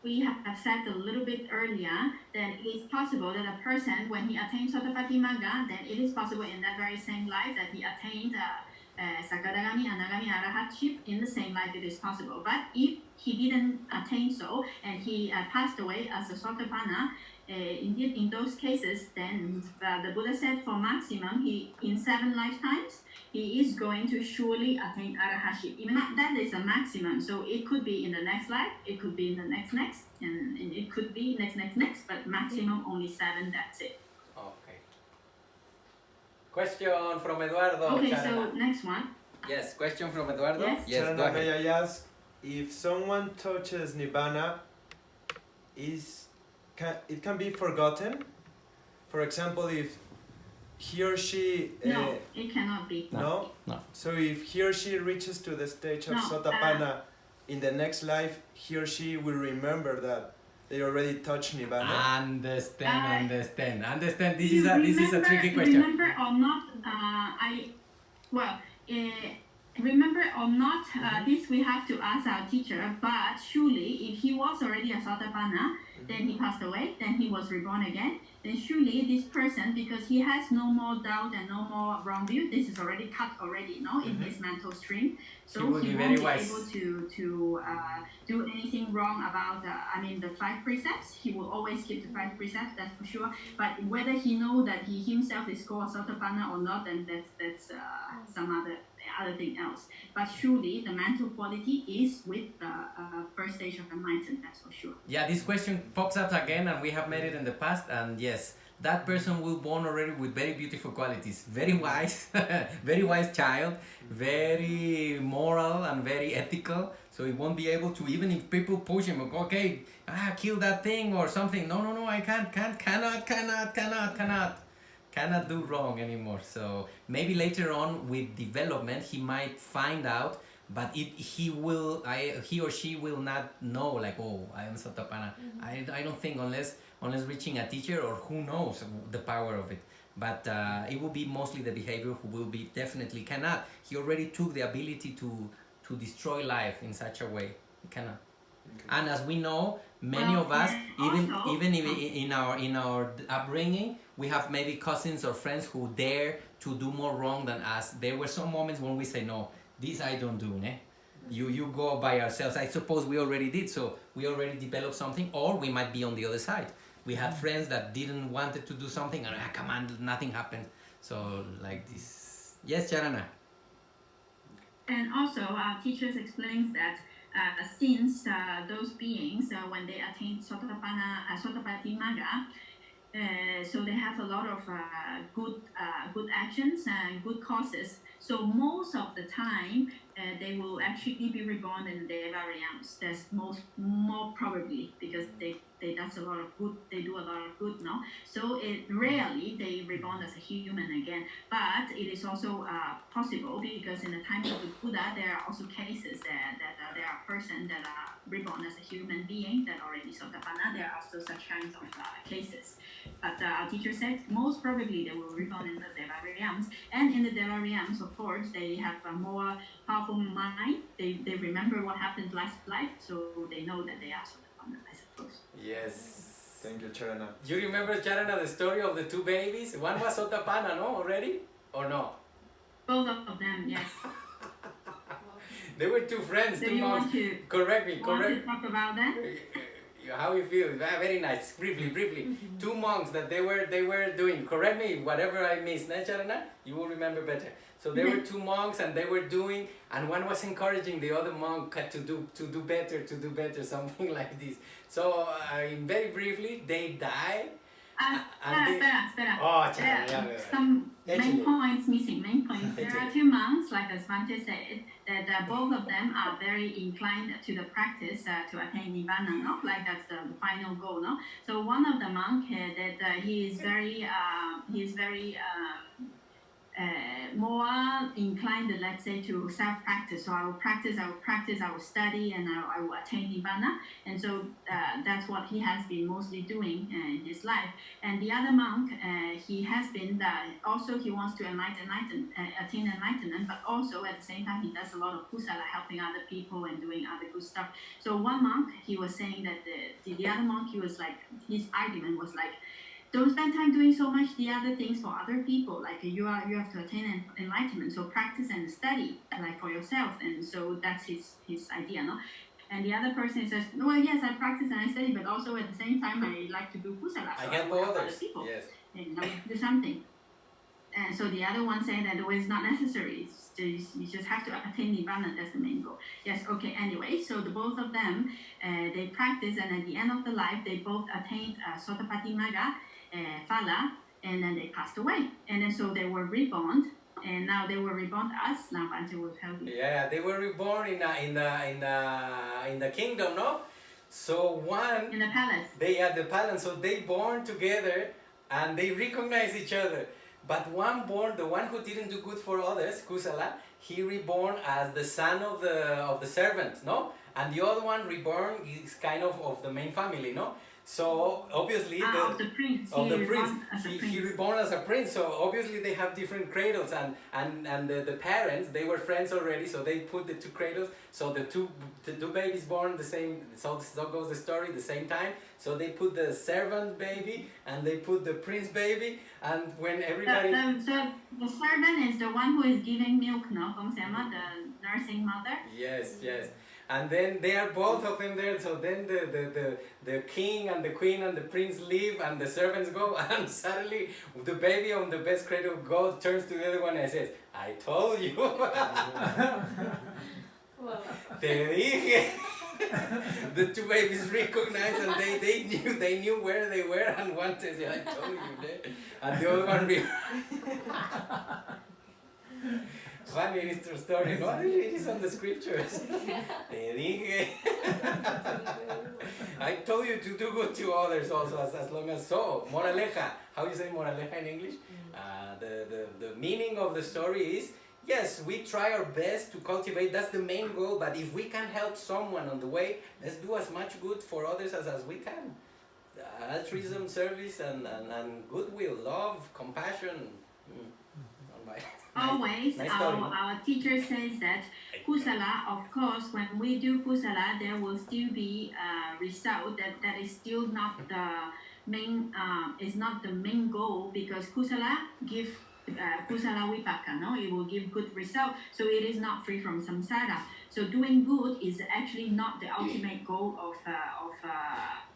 We have said a little bit earlier that it is possible that a person, when he attains Sotapati Manga, then it is possible in that very same life that he attained Sakadagami, Anagami, Arahatship in the same life. It is possible. But if he didn't attain so and he passed away as a Sotapanna, indeed in those cases, then the Buddha said for maximum, he in 7 lifetimes, he is going to surely attain arahaship. Even that is a maximum. So it could be in the next life, it could be in the next, and it could be next, but maximum only 7, that's it. Okay. Question from Eduardo. Okay, Charana. so next one. Yes, question from Eduardo. Yes. Go Charana, may ahead. I ask, if someone touches Nibbana, it can be forgotten? For example, if he or she... No, it cannot be. No? No. So if he or she reaches to the stage of No, Sotapanna, in the next life, he or she will remember that they already touched Nibbana? Understand. This is a tricky question. Remember or not, remember or not, this we have to ask our teacher, but surely if he was already a Sotapanna, then he passed away, then he was reborn again, then surely this person, because he has no more doubt and no more wrong view, this is already cut already, in his mental stream, so He will he be won't very be wise. able to do anything wrong about the 5 precepts. He will always keep the 5 precepts, that's for sure. But whether he know that he himself is called Sotapanna or not, then that's some other thing else. But surely the mental quality is with the first stage of enlightenment, that's for sure. Yeah, this question pops up again, and we have made it in the past. And yes, that person will born already with very beautiful qualities, very wise, very wise child, very moral and very ethical. So he won't be able to, even if people push him, okay, kill that thing or something. No, I cannot do wrong anymore. So maybe later on with development he might find out, but he or she will not know, like, oh, I am Sotapanna. I don't think unless reaching a teacher, or who knows the power of it. But it will be mostly the behavior who will be definitely cannot. He already took the ability to destroy life in such a way. He cannot. Okay. And as we know, many of us, even in our upbringing, we have maybe cousins or friends who dare to do more wrong than us. There were some moments when we say, no, this I don't do, ne? You go by ourselves. I suppose we already did, so we already developed something, or we might be on the other side. We had friends that didn't wanted to do something, and come on, nothing happened. So like this. Yes, Charana. And also, our teachers explains that since those beings, when they attain Sotapati Manga, so they have a lot of good actions and good causes. So most of the time, they will actually be reborn in the Deva realms. That's more probably, because they does a lot of good. They do a lot of good, no. So it rarely they reborn as a human again. But it is also possible, because in the times of the Buddha, there are also cases that there are persons that are reborn as a human being that already Sotapanna. There are also such kinds of cases. But our teacher said most probably they will reborn in the Deva realms. And in the Deva realms, of course, they have a more powerful mind. They remember what happened last life, so they know that they are Sotapanna, I suppose. Yes. Thank you, Charana. You remember, Charana, the story of the 2 babies? One was Sotapanna, no, already? Or no? Both of them, yes. They were two friends, So two you monks. want to Correct me, want to correct. talk about that? How you feel? Very nice. Briefly. Two monks that they were doing. Correct me, whatever I missed, Charana, you will remember better. So there were two monks and they were doing, and one was encouraging the other monk to do better, something like this. So very briefly, they die. Espera. Oh, There are Charana, some main Actually. points missing. Main points. There are two monks, like as Svante said, that both of them are very inclined to the practice to attain nirvana. No, like that's the final goal. No. So one of the monk that he is very more inclined, let's say, to self-practice. So I will practice, I will study, and I will attain nirvana. And so that's what he has been mostly doing in his life. And the other monk, he has been also he wants to attain enlightenment, but also at the same time he does a lot of kusala, helping other people and doing other good stuff. So one monk, he was saying that the other monk, he was like, his argument was like, don't spend time doing so much the other things for other people. Like you have to attain enlightenment. So practice and study like for yourself. And so that's his idea, no? And the other person says, well, yes, I practice and I study, but also at the same time I like to do kusala. So I help will help others. other people. Yes. And I will do something. And so the other one saying that it's not necessary. You just have to attain nirvana. That's the main goal. Yes. Okay. Anyway, so the both of them, they practice, and at the end of the life, they both attained Sotapati Maga, Phala, and then they passed away. And then so they were reborn, and now they were reborn as now Bante will tell you. Yeah, they were reborn in the kingdom, no? So one In the palace. they had the palace, so they born together and they recognize each other. But the one who didn't do good for others, Kusala, he reborn as the son of the servant, no? And the other one reborn is kind of the main family, no? So obviously Of the prince. he reborn as a prince. So obviously they have different cradles, and the parents, they were friends already, so they put the two cradles. So the two babies born the same. So goes the story, the same time. So they put the servant baby and they put the prince baby, and when everybody. The servant is the one who is giving milk, no? Como se llama? The nursing mother. Yes. And then they are both of them there. So then the king and the queen and the prince leave, and the servants go, and suddenly the baby on the best cradle turns to the other one and says, "I told you." Te dije. The two babies recognized, and they knew where they were, and one says, "I told you," and the other one. Funny is true story, no? It is on the scriptures. Te dije. I told you to do good to others also, as long as so. Moraleja. How you say moraleja in English? The meaning of the story is, yes, we try our best to cultivate, that's the main goal, but if we can help someone on the way, let's do as much good for others as we can. Altruism, service, and goodwill, love, compassion. Always, nice story, no? our teacher says that kusala, of course, when we do kusala, there will still be a result that is still not the main, is not the main goal, because kusala give kusala vipaka, no? It will give good result, so it is not free from samsara. So doing good is actually not the ultimate goal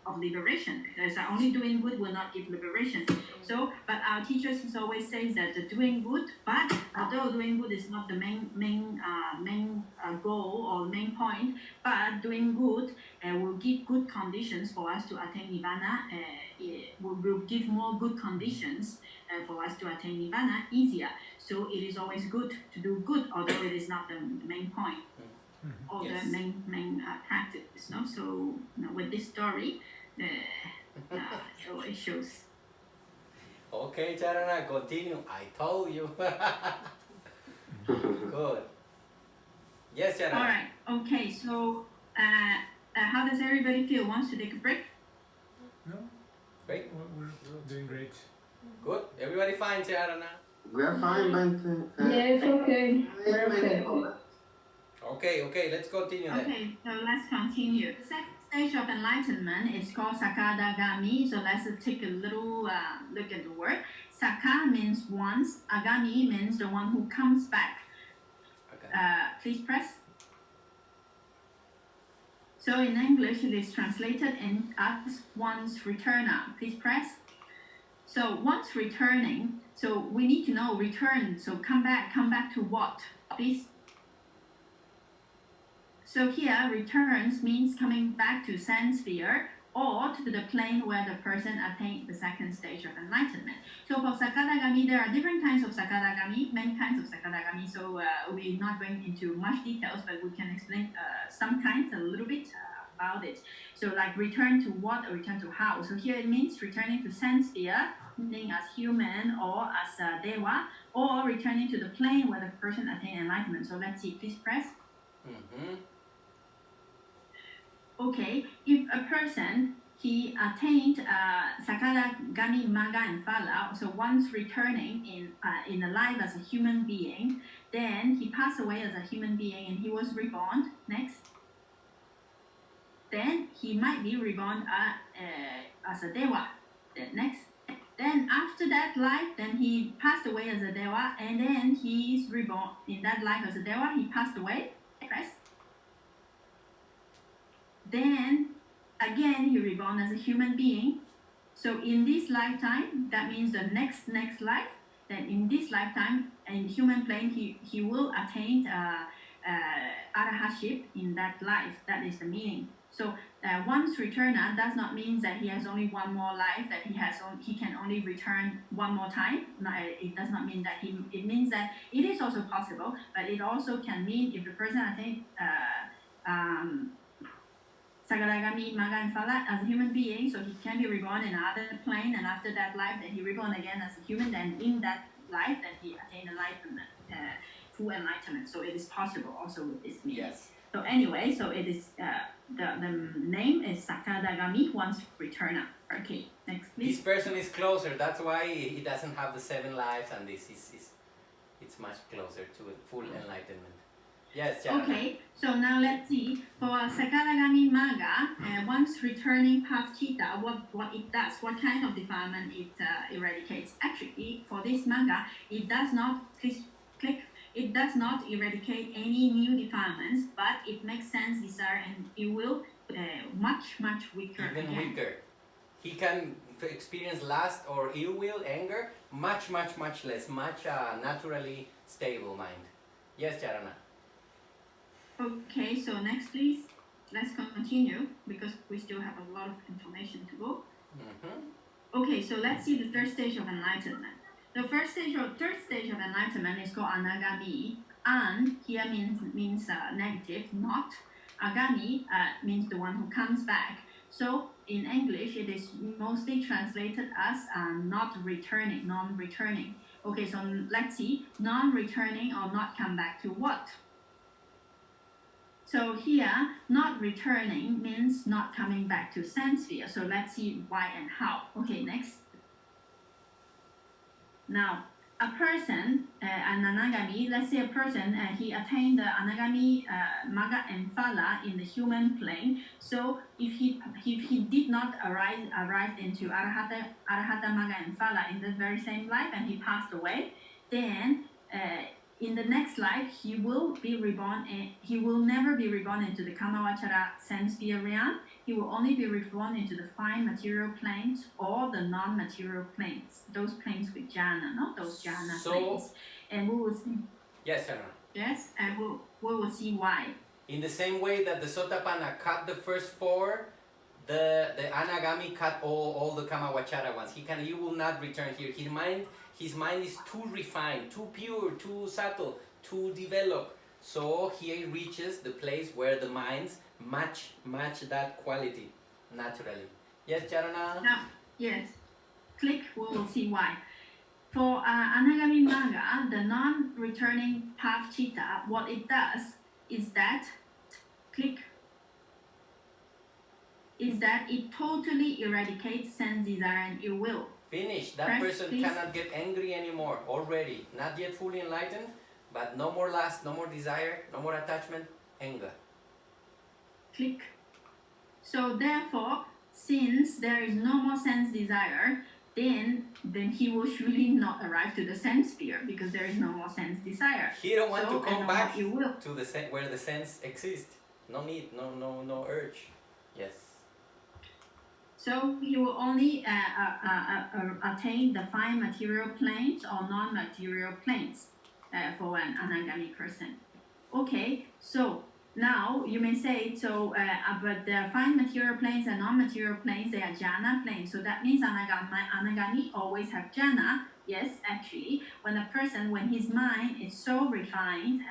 of liberation, because only doing good will not give liberation. So, but our teachers always say that the doing good, but although doing good is not the main goal or main point, but doing good will give good conditions for us to attain nirvana. It will give more good conditions for us to attain nirvana easier. So it is always good to do good, although it is not the main point or Yes. the main practice. No, so with this story, so it shows. Okay, Charana, continue. I told you. Good. Yes, Charana. All right. Okay. So, how does everybody feel? Wants to take a break? No, Great. we're doing great. Good. Everybody fine, Charana. We are fine, Bante. Yes, okay. We're okay. Okay, let's continue then. Okay. So let's continue. The second stage of enlightenment is called Sakadagami. So let's take a little look at the word. Saka means means once. Agami means the one who comes back. Okay. Please press. So in English, it is translated as once returner. Please press. So once returning, so we need to know return. So come back to what? Please. So here, returns means coming back to sense sphere or to the plane where the person attained the second stage of enlightenment. So for Sakadagami, there are different kinds of Sakadagami, many kinds of Sakadagami. So we're not going into much details, but we can explain some kinds a little bit about it. So like return to what or return to how. So here it means returning to sense sphere, meaning as human or as a Dewa, or returning to the plane where the person attained enlightenment. So let's see, please press. Mm-hmm. Okay, if a person, he attained Sakadagami, Manga, and Phala, so once returning in a life as a human being, then he passed away as a human being and he was reborn. Next. Then he might be reborn as a Dewa. Next. Then after that life, then he passed away as a Dewa, and then he is reborn in that life as a Dewa. He passed away. Press. Then again he reborn as a human being. So in this lifetime, that means the next life, then in this lifetime in human plane he will attain arahaship in that life. That is the meaning. So once returner does not mean that he has only one more life, that he can only return one more time. No, it does not mean that it means that it is also possible, but it also can mean if the person attains Sakadagami, Manga, and Phala as a human being, so he can be reborn in another plane, and after that life, then he reborn again as a human, then in that life, then he attained enlightenment, full enlightenment. So it is possible also with this meaning. Yes. So anyway, so it is the name is Sakadagami, once returner. Okay, next please. This person is closer. That's why he doesn't have the 7 lives, and this is it's much closer to full enlightenment. Yes, Jana. Okay, so now let's see. For Sakadagami Manga, once returning past Chitta, what it does, what kind of defilement it eradicates. Actually, for this manga, it does not, please click, it does not eradicate any new defilements, but it makes sense, desire, and it will much weaker Even again. weaker. He can experience lust or ill will, anger, much less, much naturally stable mind. Yes, Charana. Okay, so next please. Let's continue because we still have a lot of information to go. Mm-hmm. Okay, so let's see the third stage of enlightenment. The third stage of enlightenment is called anagami. An here means negative, not. Agami means the one who comes back. So in English, it is mostly translated as not returning, non-returning. Okay, so let's see, non-returning or not come back to what? So here, not returning means not coming back to sense sphere. So let's see why and how. Okay, next. Now, a person, an anagami, let's say a person, he attained the anagami, Manga, and Phala in the human plane. So if he did not arrive into arahata, Manga, and Phala in the very same life, and he passed away, then in the next life, he will be reborn, and he will never be reborn into the Kamavachara sense sphere realm. He will only be reborn into the fine material planes or the non-material planes, those planes with jhana, not those jhana planes. And we will see. Yes, Sarah. Yes, and we will see why. In the same way that the Sotapanna cut the first 4, the Anagami cut all the Kamavachara ones. He will not return here. His mind is too refined, too pure, too subtle, too developed. So he reaches the place where the minds match that quality naturally. Yes, Charana? Now, yes, click, we will see why. For Anagami Manga, the non-returning path chitta, what it does is that, click, is that it totally eradicates sense desire and ill will. Finish. That Press, person please. cannot get angry anymore already. Not yet fully enlightened, but no more lust, no more desire, no more attachment, anger. Click. So therefore, since there is no more sense desire, then he will surely not arrive to the sense sphere because there is no more sense desire. He don't want So, to come and back you will. to the where the sense exists. No need, no urge. Yes. So he will only attain the fine material planes or non-material planes for an anagami person. Okay, so now you may say, but the fine material planes and non-material planes, they are jhana planes. So that means anagami always have jhana. Yes, actually, when his mind is so refined,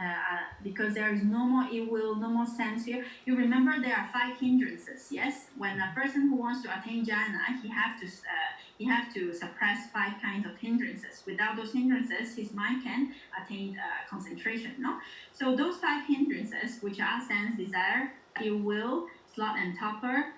because there is no more ill will, no more sense fear. You remember there are 5 hindrances. Yes, when a person who wants to attain jhana, he have to suppress 5 kinds of hindrances. Without those hindrances, his mind can attain concentration. No, so those 5 hindrances, which are sense desire, ill will, sloth and torpor,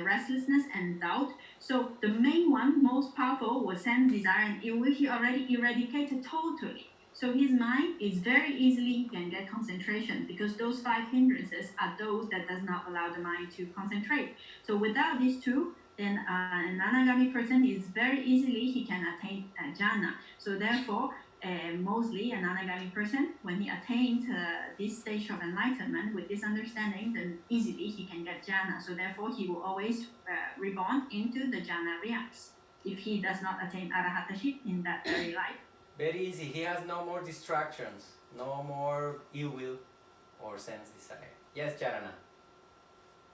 restlessness and doubt. So the main one, most powerful, was sense desire and ill will. He already eradicated totally. So his mind is very easily can get concentration because those 5 hindrances are those that does not allow the mind to concentrate. So without these 2, then an anagami person is very easily he can attain jhana. So therefore, mostly an anagami person, when he attains this stage of enlightenment with this understanding, then easily he can get jhana. So therefore, he will always reborn into the jhana realms if he does not attain arahataship in that very life. Very easy. He has no more distractions, no more ill will or sense desire. Yes, Charana.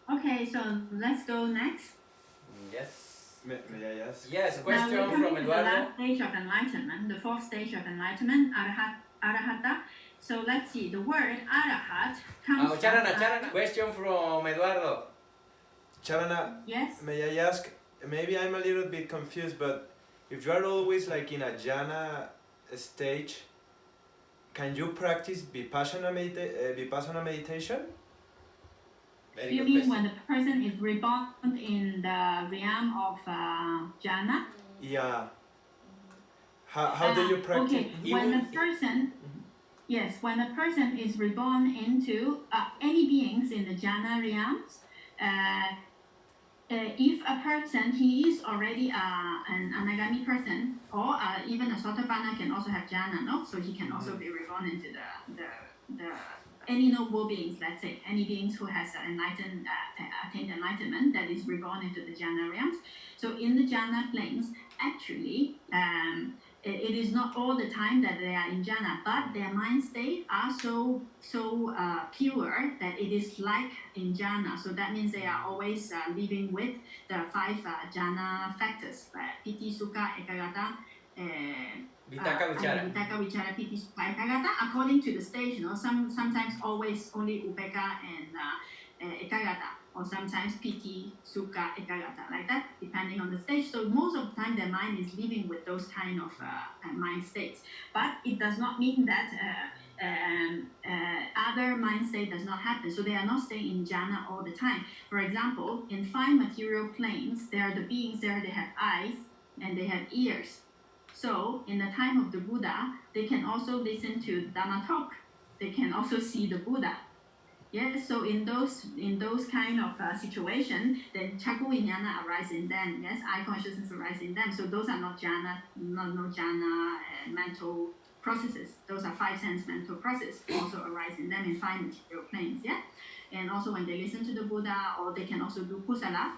Okay, so let's go next. Yes. May I ask? Yes, Now question we're from coming to the Eduardo. last stage of enlightenment, the 4th stage of enlightenment, arahata. So let's see, the word arahat comes Oh, Charana. Question from Eduardo. Charana, Yes. may I ask? Maybe I'm a little bit confused, but if you are always like in a jhana stage, can you practice vipassana meditation? Very You good mean question. when the person is reborn in the realm of jhana? Yeah. How do you practice? Okay, when a person, yes, when a person is reborn into any beings in the jhana realms, if a person, he is already an anagami person, or even a sotapanna can also have jhana, no? So he can also be reborn into the any noble beings, let's say, any beings who has attained enlightenment that is reborn into the jhana realms. So in the jhana planes, actually, it is not all the time that they are in jhana, but their mind state are so pure that it is like in jhana. So that means they are always living with the 5 jhana factors, piti, sukha, ekagata, Vitaka Vichara. Vitaka, Vichara, Piti, Sukha, Ekagata, according to the stage, sometimes always only Upeka and Ekagata, or sometimes Piti, Sukha, Ekagata, like that, depending on the stage. So most of the time, their mind is living with those kind of mind states. But it does not mean that other mind state does not happen. So they are not staying in jhana all the time. For example, in 5 material planes, there are the beings there, they have eyes and they have ears. So in the time of the Buddha, they can also listen to Dhamma talk. They can also see the Buddha. Yes, so in those kind of situation, then Chakku Vijnana arise in them. Yes, eye consciousness arise in them. So those are not jhana, no jhana mental processes. Those are 5 sense mental processes also arise in them in 5 material planes. Yeah, and also when they listen to the Buddha, or they can also do kusala.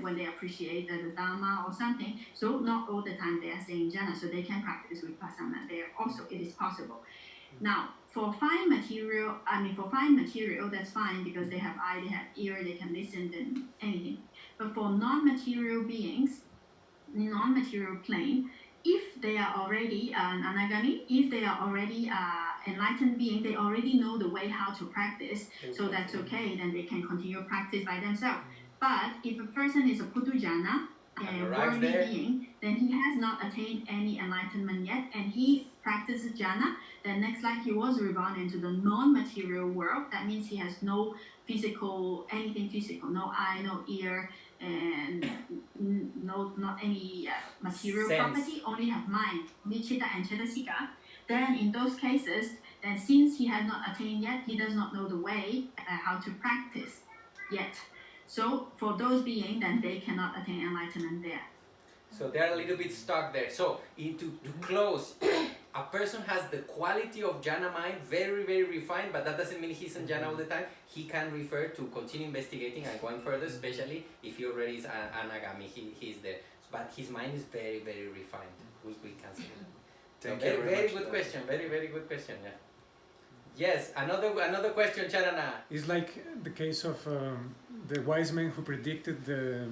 When they appreciate the Dhamma or something. So not all the time they are staying jhana, so they can practice vipassana there also. It is possible. Now, for fine material, that's fine because they have eye, they have ear, they can listen to anything. But for non-material beings, non-material plane, if they are already an anagami, if they are already enlightened being, they already know the way how to practice, so that's okay, then they can continue practice by themselves. But if a person is a putujana, a worldly being, then he has not attained any enlightenment yet, and he practices jhana, then next life he was reborn into the non-material world. That means he has no anything physical, no eye, no ear, and not any material property, only have mind, only chitta and cetasika. Then in those cases, then since he has not attained yet, he does not know the way how to practice yet. So for those beings, then they cannot attain enlightenment there. So they're a little bit stuck there. So to close, a person has the quality of jhana mind, very, very refined, but that doesn't mean he's in jhana all the time. He can refer to continue investigating and going further, especially if he already is anagami, he's there. But his mind is very, very refined. We can say that. Thank So you very, very very much. good question. Very, very good question. Yeah. Yes, another question, Charana. It's like the case of the wise man who predicted the.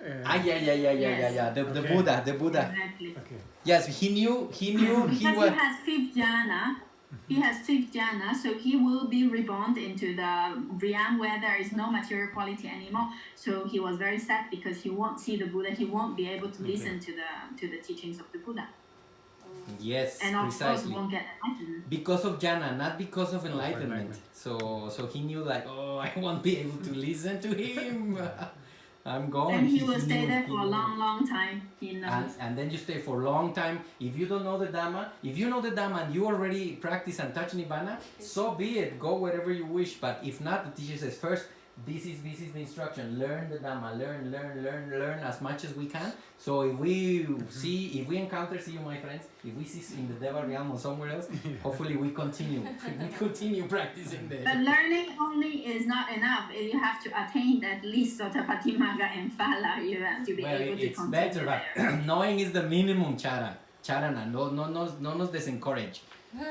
Yeah. The Okay. Buddha. Exactly. Okay. Yes, he knew Because he he was. has fifth jhana. He has fifth jhana, so he will be reborn into the realm where there is no material quality anymore. So he was very sad because he won't see the Buddha. He won't be able to listen to the teachings of the Buddha, Yes, and of course precisely. won't get enlightened. Because of jhana, not because of enlightenment. enlightenment. So he knew like, oh, I won't be able to listen to him. I'm gone. And he will stay knew- there he for a knew. long time. He knows. And then you stay for a long time. If you don't know the Dhamma, if you know the Dhamma and you already practice and touch Nibbana, so be it. Go wherever you wish. But if not, the teacher says first, this is the instruction. Learn the Dhamma. Learn as much as we can. So if we see you, my friends, if we see in the Deva realm or somewhere else, hopefully we continue practicing the. But learning only is not enough. You have to attain at least Sotapati, Manga, and Phala. You have to be Well, able to it's continue better, there. but knowing is the minimum, Charana. No nos desencourage. No,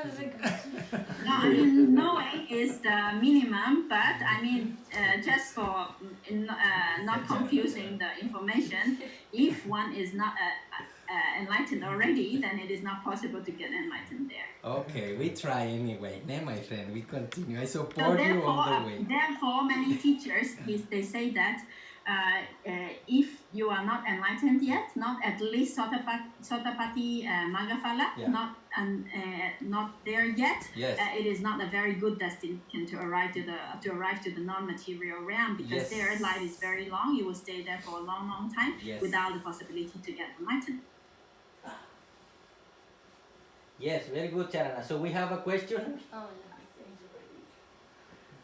I mean, knowing is the minimum, but I mean, just for not confusing the information, if one is not enlightened already, then it is not possible to get enlightened there. Okay, we try anyway. My friend, we continue. I So support you all the way. therefore, many teachers, they say that if you are not enlightened yet, not at least Sotapati Magaphala, Yeah. not there yet, Yes. it is not a very good destination to arrive to the non-material realm, because Yes. their life is very long. You will stay there for a long time Yes. without the possibility to get enlightened. Yes, very good, Charana. So we have a question. Oh,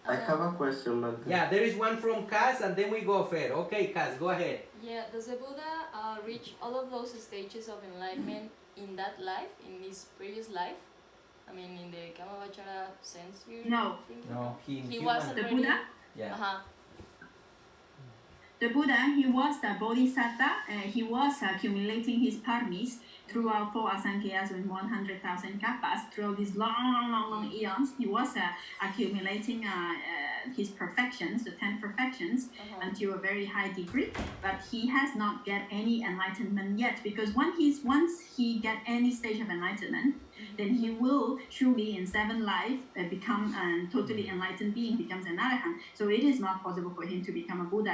I have a question, but Yeah, there is one from Kaz, and then we go Fer. Okay, Kaz, go ahead. Yeah, does the Buddha reach all of those stages of enlightenment in that life, in his previous life? I mean, in the Kamavachara sense, we're No. thinking? No, He was The already. Buddha? Yeah. The Buddha, he was the Bodhisattva. He was accumulating his parmis throughout 4 asankheyas with 100,000 kappas. Throughout these long eons, he was accumulating his perfections, the 10 perfections, until a very high degree. But he has not get any enlightenment yet, because once he get any stage of enlightenment, then he will surely in 7 life become a totally enlightened being, becomes an arahant. So it is not possible for him to become a Buddha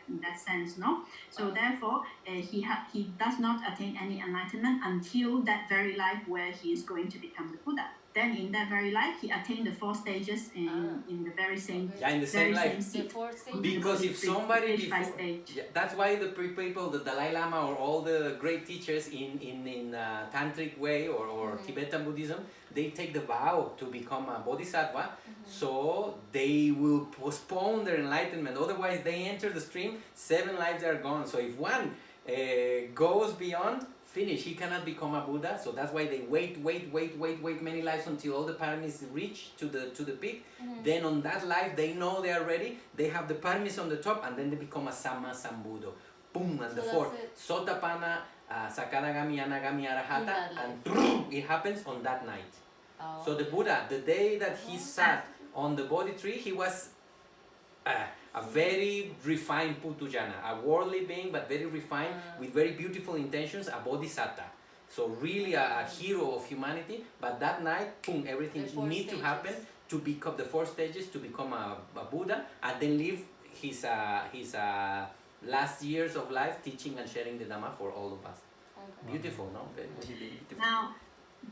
in that sense, no? So therefore, he does not attain any enlightenment until that very life where he is going to become the Buddha. Then in that very life, he attained the 4 stages in the very same Yeah, in the same very life. same seat. The fourth stage. Because if somebody Stage by before, stage. yeah, that's why the people, the Dalai Lama or all the great teachers in tantric way or Tibetan Buddhism, they take the vow to become a bodhisattva, so they will postpone their enlightenment. Otherwise, they enter the stream, 7 lives are gone. So if one goes beyond, finish, he cannot become a Buddha. So that's why they wait many lives until all the paramis reach to the peak. Then on that life, they know they are ready. They have the paramis on the top, and then they become a Sama Sambuddho. Boom, and the So 4 that's it. Sotapana, Sakadagami, Anagami, Arahata, that and it happens on that night. Oh. So the Buddha, the day that he sat on the Bodhi tree, he was a very refined Putujana, a worldly being but very refined with very beautiful intentions, a Bodhisattva. So really a hero of humanity. But that night, boom, everything The 4 need to happen stages. to become the 4 stages to become a Buddha, and then live his last years of life teaching and sharing the Dhamma for all of us. Okay. Beautiful, no? Very, very beautiful. Now,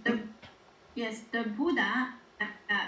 the Buddha,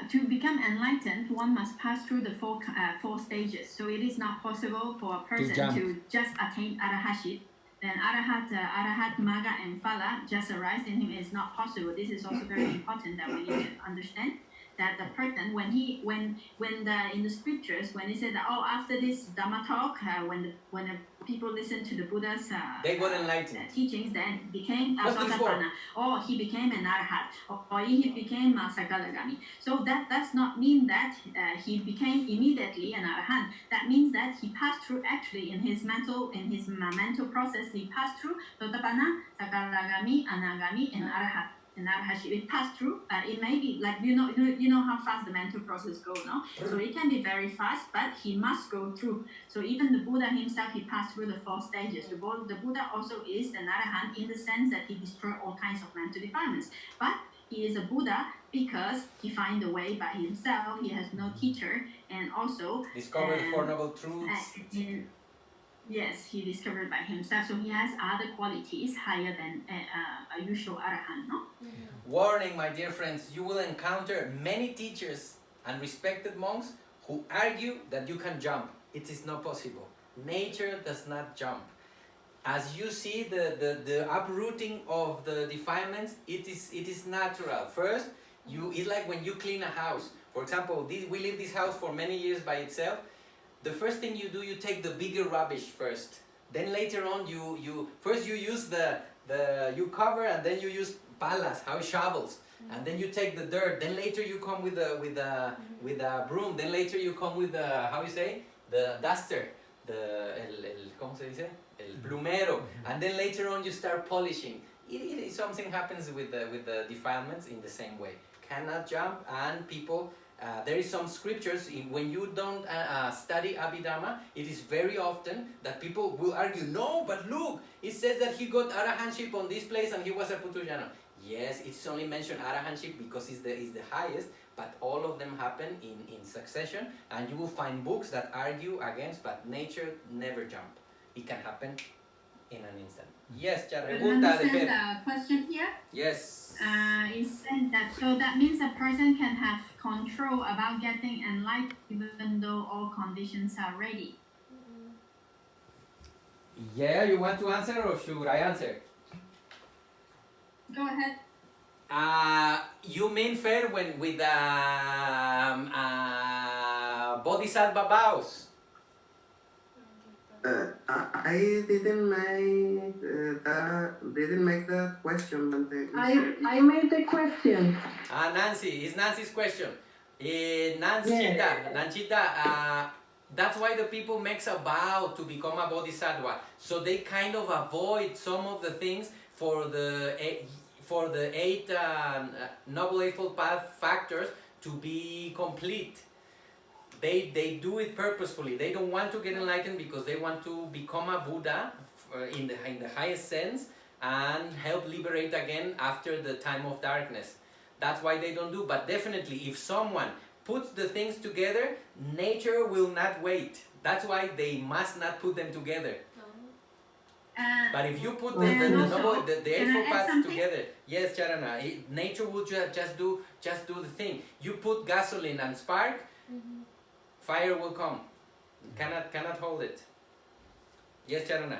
to become enlightened, one must pass through the 4 stages. So it is not possible for a person jump. to just attain arahaship. Then arahat, maga, and phala just arise in him is not possible. This is also very important that we need to understand. that the person when in the scriptures when he said that, oh, after this Dhamma talk, when the people listen to the Buddha's They got enlightened. teachings, then he became What's this for? Sotapanna, or he became an arhat, or he became a Sakadagami. So that does not mean that he became immediately an arhat. That means that he passed through, actually, in his mental process, he passed through Sotapanna, Sakadagami, Anagami, and arhat. And arhatship, it passed through. It may be like you know how fast the mental process goes, no? So it can be very fast, but he must go through. So even the Buddha himself, he passed through the 4 stages. The Buddha also is an arahant in the sense that he destroyed all kinds of mental defilements. But he is a Buddha because he finds the way by himself. He has no teacher, and also Discover the Four Noble Truths. Yes, he discovered by himself. So he has other qualities higher than a usual arahant, no? Warning, my dear friends, you will encounter many teachers and respected monks who argue that you can jump. It is not possible. Nature does not jump. As you see the uprooting of the defilements, it is natural. First, it's like when you clean a house. For example, we leave this house for many years by itself. The first thing you do, you take the bigger rubbish first. Then later on, you use you cover, and then you use palas, shovels, and then you take the dirt. Then later you come with a broom. Then later you come with the duster, ¿cómo se dice? El plumero. And then later on you start polishing. Something happens with the defilements in the same way. Cannot jump, and people. There is some scriptures, when you don't study Abhidhamma, it is very often that people will argue, no, but look, it says that he got arahantship on this place and he was a Putujana. Yes, it's only mentioned arahantship because it's the highest, but all of them happen in succession, and you will find books that argue against, but nature never jump. It can happen in an instant. Yes, You understand the question here? Yes. It said that, so that means a person can have control about getting enlightened even though all conditions are ready. Yeah, you want to answer or should I answer? Go ahead. You mean fair when with bodhisattva vows? I didn't make that question, but I made the question. Nancy, it's Nancy's question. Nanchita, that's why the people makes a vow to become a bodhisattva, so they kind of avoid some of the things for the 8 Noble Eightfold Path factors to be complete. They do it purposefully. They don't want to get enlightened because they want to become a Buddha in the highest sense and help liberate again after the time of darkness. That's why they don't do. But definitely, if someone puts the things together, nature will not wait. That's why they must not put them together. But if you put the Eightfold Paths together, yes, Charana, nature will just do the thing. You put gasoline and spark, fire will come. Cannot hold it. Yes, Charana.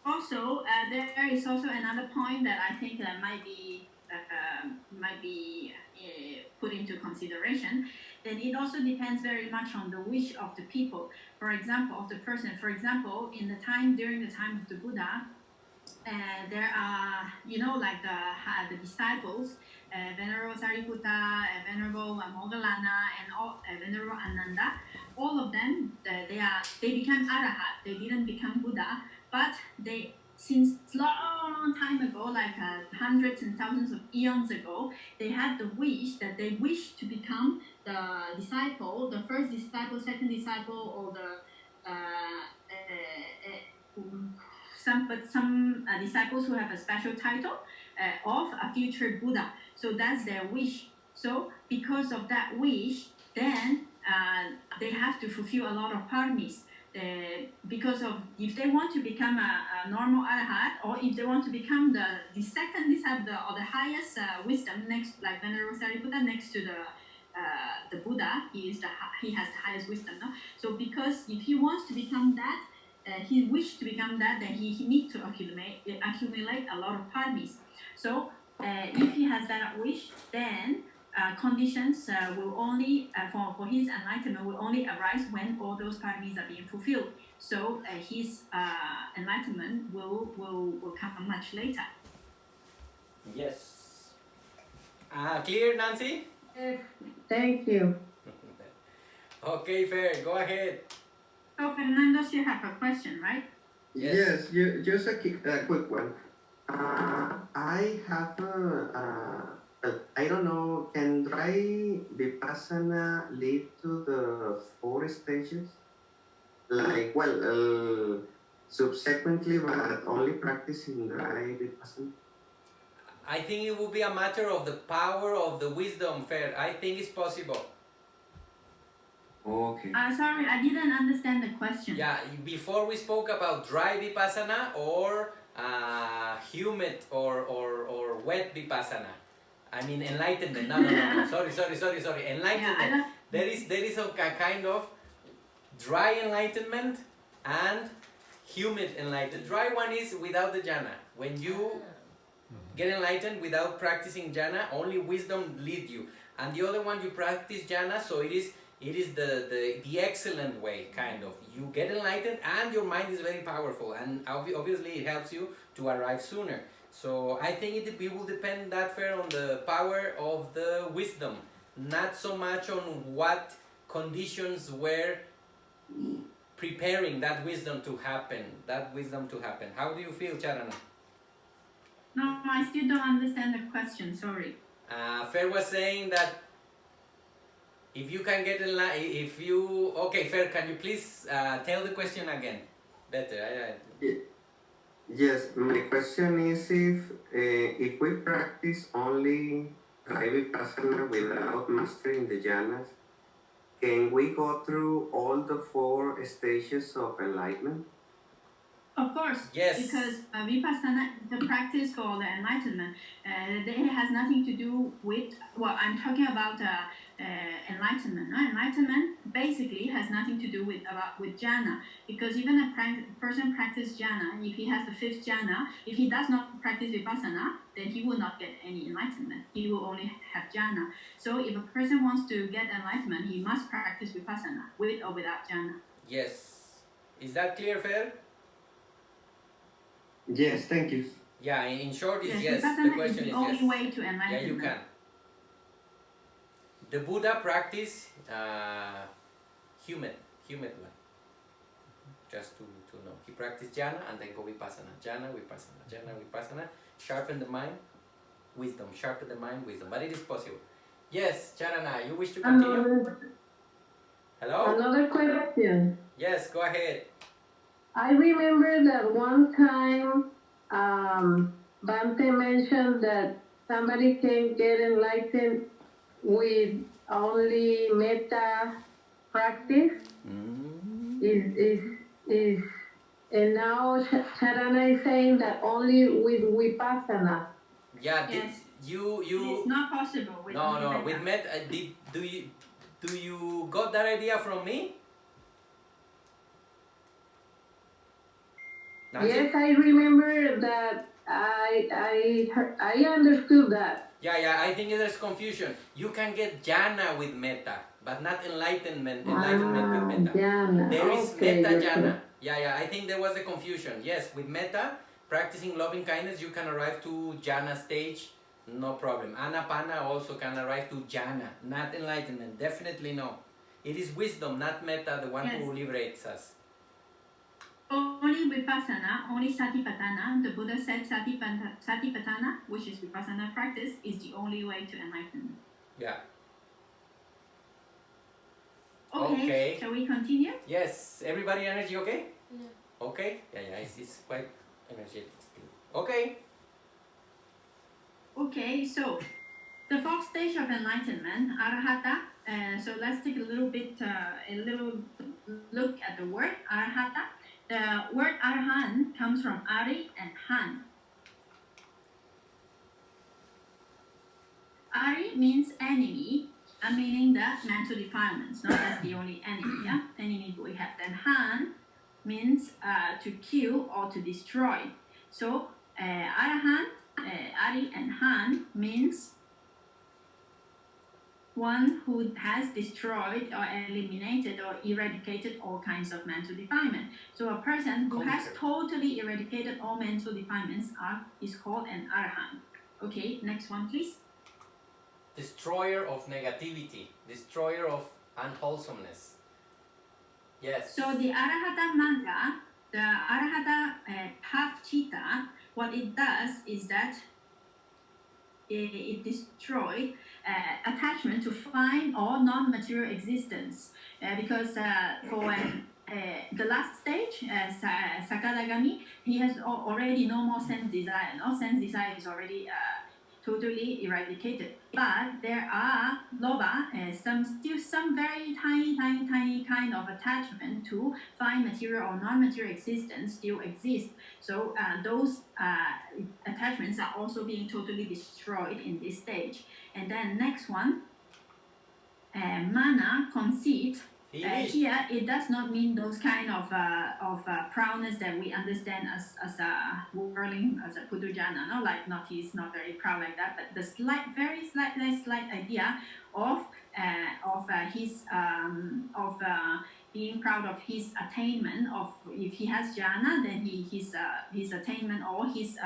Also, there is also another point that I think that might be put into consideration. Then it also depends very much on the wish of the people. For example, of the person. For example, during the time of the Buddha, there are, like the disciples, Venerable Sariputta, Venerable Moggallana, and Venerable Ananda. All of them, they became arahat. They didn't become Buddha, but since long time ago, like hundreds and thousands of eons ago, they had the wish that they wish to become the disciple, the first disciple, second disciple, or some disciples who have a special title of a future Buddha. So that's their wish. So because of that wish, then they have to fulfill a lot of paramis. Because of if they want to become a normal arahat, or if they want to become the second disciple or the highest wisdom next, like Venerable Sariputta next to the Buddha, he has the highest wisdom. No? So because if he wants to become that, he wished to become that, then he needs to accumulate a lot of paramis. So if he has that wish, then conditions will only for his enlightenment will only arise when all those paramis are being fulfilled. So his enlightenment will come much later. Yes. Clear, Nancy? Yes, thank you. Okay, fair. Go ahead. So Fernando, you have a question, right? Yes. Just a quick one. I have I don't know, can dry Vipassana lead to the 4 stages? Like, well, subsequently, but only practicing dry Vipassana? I think it will be a matter of the power of the wisdom, fair. I think it's possible. Okay. Sorry, I didn't understand the question. Yeah, before we spoke about dry vipassana or humid or wet vipassana. I mean enlightenment. No. Sorry. Enlightenment. Yeah, There is a kind of dry enlightenment and humid enlightenment. Dry one is without the jhana. When you get enlightened without practicing jhana, only wisdom lead you. And the other one you practice jhana, so it is the excellent way, kind of. You get enlightened and your mind is very powerful, and obviously it helps you to arrive sooner. So I think it will depend that fair on the power of the wisdom, not so much on what conditions were preparing that wisdom to happen. How do you feel, Charana? No, I still don't understand the question. Sorry. Fair was saying that if you can get okay, Fair, can you please tell the question again? Better. Yes, my question is if we practice only dry Vipassana without mastering the jhanas, can we go through all the 4 stages of enlightenment? Of course, Yes. because Vipassana, the practice for the enlightenment, it has nothing to do with, well, I'm talking about enlightenment. No? Enlightenment basically has nothing to do with jhana, because even a person practice jhana, if he has the 5th jhana, if he does not practice Vipassana, then he will not get any enlightenment. He will only have jhana. So if a person wants to get enlightenment, he must practice Vipassana, with or without jhana. Yes. Is that clear, Fair? Yes, thank you. Yeah, in short is yes. Vipassana The question is the is only yes. way to enlightenment. Yeah, you can. The Buddha practiced humid one. Just to know. He practiced jhana and then go vipassana. Jhana, vipassana. Sharpen the mind, wisdom. Sharpen the mind, wisdom. But it is possible. Yes, Charana, you wish to continue? Hello? Another question. Yes, go ahead. I remember that one time Bante mentioned that somebody can get enlightened with only metta practice. Is and now Charana is saying that only with vipassana. Yeah, Yes. you It's not possible with no with metta. Do you got that idea from me? Nancy? Yes, I remember that. I understood that. Yeah, I think there's confusion. You can get jhana with metta, but not enlightenment with metta. Jhana. There is Okay, metta okay. jhana. Yeah, I think there was a confusion. Yes, with metta, practicing loving kindness, you can arrive to jhana stage, no problem. Anapana also can arrive to jhana, not enlightenment. Definitely no. It is wisdom, not metta, the one who liberates us. Only vipassana, only satipatthana. The Buddha said satipatthana, which is vipassana practice, is the only way to enlightenment. Yeah. Okay. Shall we continue? Yes. Everybody energy okay? Yeah. Okay. Yeah. It's quite energetic still. Okay. Okay. So, the 4th stage of enlightenment, arahata. So let's take a little look at the word arahata. The word arhan comes from ari and han. Ari means enemy, meaning the mental defilements. No, that's the only enemy. Yeah, enemy we have. Then han means to kill or to destroy. So arahant, ari and han means one who has destroyed or eliminated or eradicated all kinds of mental defilement. So a person who has totally eradicated all mental defilements is called an arahant. Okay, next one please. Destroyer of negativity, destroyer of unwholesomeness. Yes. So the Arahata Manga, the Arahata Path Chitta, what it does is that it destroys attachment to fine or non-material existence. Because for the last stage, Sakadagami, he has already no more sense desire. No sense desire is already totally eradicated. But there are loba, still some very tiny kind of attachment to fine material or non-material existence still exist. So those attachments are also being totally destroyed in this stage. And then next one, mana, conceit. Here, it does not mean those kind of proudness that we understand as a whirling, as a putujana, no? Like he's not very proud like that, but the very slight idea of his being proud of his attainment of, if he has jhana, then his attainment or his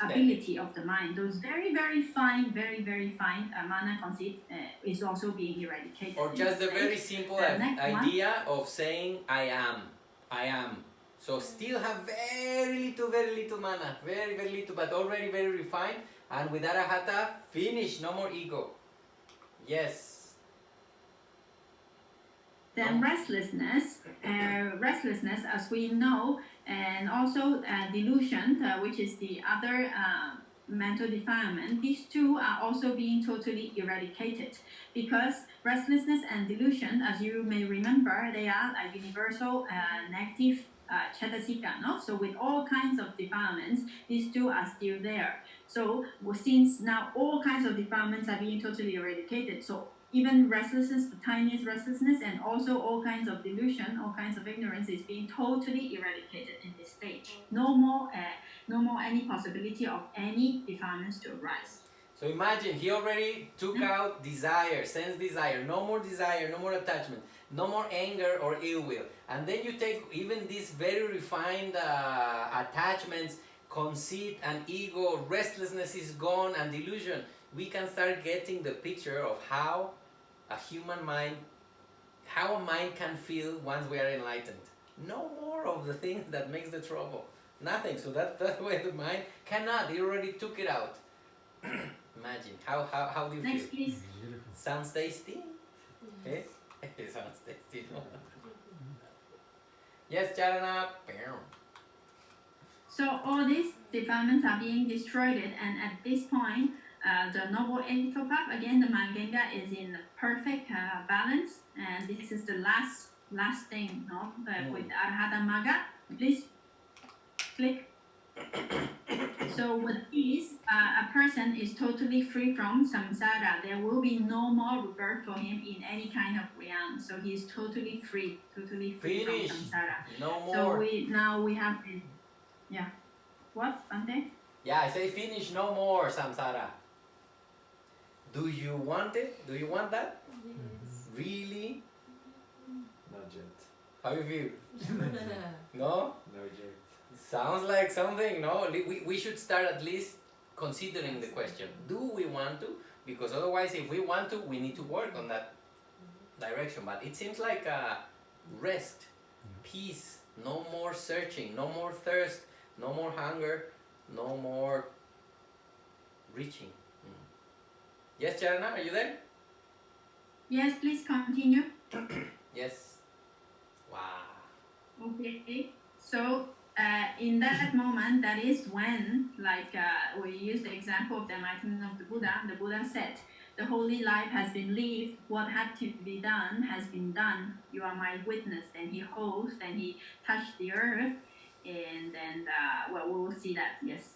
ability of the mind, those very fine mana conceit is also being eradicated. Or just the very simple idea of saying I am. So still have very little mana, very little, but already very refined. And with Arahata, finish, no more ego. Yes. Then restlessness, as we know, and also delusion, which is the other mental defilement. These two are also being totally eradicated, because restlessness and delusion, as you may remember, they are a universal negative cetasika, no? So with all kinds of defilements, these two are still there. So since now all kinds of defilements are being totally eradicated, so even restlessness, the tiniest restlessness, and also all kinds of delusion, all kinds of ignorance is being totally eradicated in this stage. No more any possibility of any defilements to arise. So imagine he already took out desire, sense desire, no more attachment, no more anger or ill will. And then you take even these very refined attachments, conceit and ego, restlessness is gone, and delusion. We can start getting the picture of how a human mind, how a mind can feel once we are enlightened. No more of the things that makes the trouble. Nothing. So that's the way the mind cannot. He already took it out. Imagine. How do you Next, feel? please. Sounds tasty? Yes. It sounds tasty. Yes, Charana. So all these defilements are being destroyed, and at this point, the Noble Eightfold Path, again, the Manga is in perfect balance, and this is the last thing, no? With Arhata Manga. Please click. So with this, a person is totally free from samsara. There will be no more rebirth for him in any kind of realm. So he is totally free from samsara. No more. So we have this. Yeah. What, Bante? Yeah, I say finish, no more samsara. Do you want it? Do you want that? Yes. Really? Not yet. How you feel? No? Not yet. Sounds like something, no? We should start at least considering the question. Do we want to? Because otherwise, if we want to, we need to work on that direction. But it seems like rest, peace, no more searching, no more thirst, no more hunger, no more reaching. Yes, Charana, are you there? Yes, please continue. Yes. Wow. Okay. So in that moment, that is when, like we use the example of the enlightenment of the Buddha said, the holy life has been lived, what had to be done has been done, you are my witness. Then he holds, then he touched the earth, and then, well, we will see that, yes.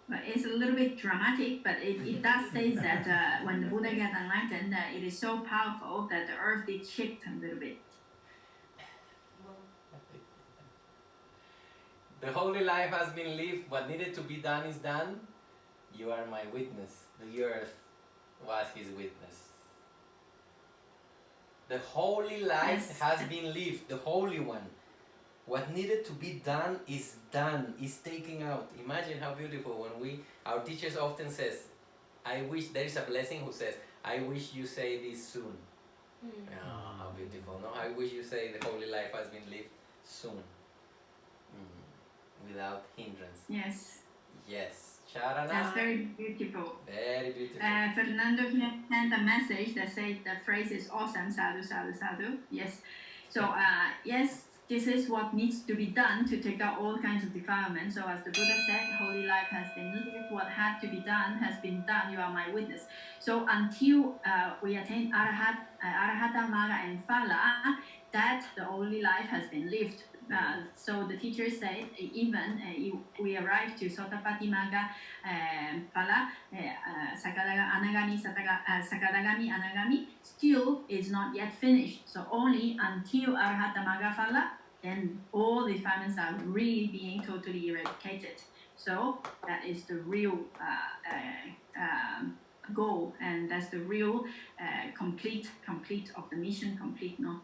But it's a little bit dramatic, but it does say that when the Buddha got enlightened, it is so powerful that the earth did shift a little bit. The holy life has been lived. What needed to be done is done. You are my witness. The earth was his witness. The holy life Yes. has been lived. The holy one. What needed to be done, is taken out. Imagine how beautiful when our teachers often says, I wish, there is a blessing who says, I wish you say this soon. Oh, how beautiful, no? I wish you say the holy life has been lived soon. Without hindrance. Yes. Yes. Charana. That's very beautiful. Very beautiful. Fernando here sent a message that said the phrase is awesome, sadhu, sadhu, sadhu. Yes. So, yes, this is what needs to be done to take out all kinds of defilements. So, as the Buddha said, holy life has been lived. What had to be done has been done. You are my witness. So, until we attain arahata, maga, and phala, that the holy life has been lived. So the teacher said, even if we arrive to Sotapati Maga, Phala, Sakadagami, Anagami, still is not yet finished. So only until Arhata Maga Phala, then all the defilements are really being totally eradicated. So that is the real goal, and that's the real complete of the mission, complete, no?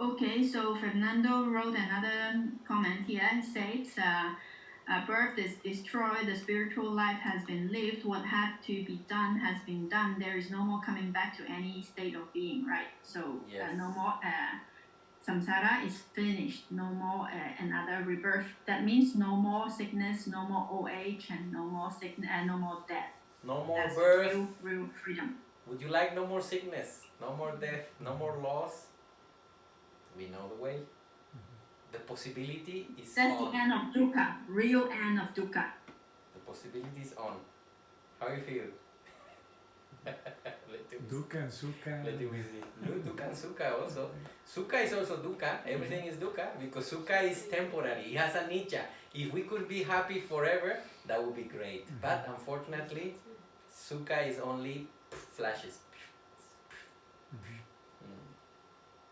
Okay, so Fernando wrote another comment here. It says, birth is destroyed, the spiritual life has been lived, what had to be done has been done, there is no more coming back to any state of being, right? So Yes. no more samsara is finished, no more another rebirth. That means no more sickness, no more old age, and no more sickness, no more death. No more That's birth. real freedom. Would you like no more sickness, no more death, no more loss? We know the way. The possibility is That's on. the end of dukkha, real end of dukkha. The possibility is on. How you feel? Dukkha and Sukha. Let it see. Dukkha and Sukha also. Sukha is also dukkha. Everything is dukkha because Sukha is temporary. It has a nicha. If we could be happy forever, that would be great. But unfortunately, Sukha is only flashes.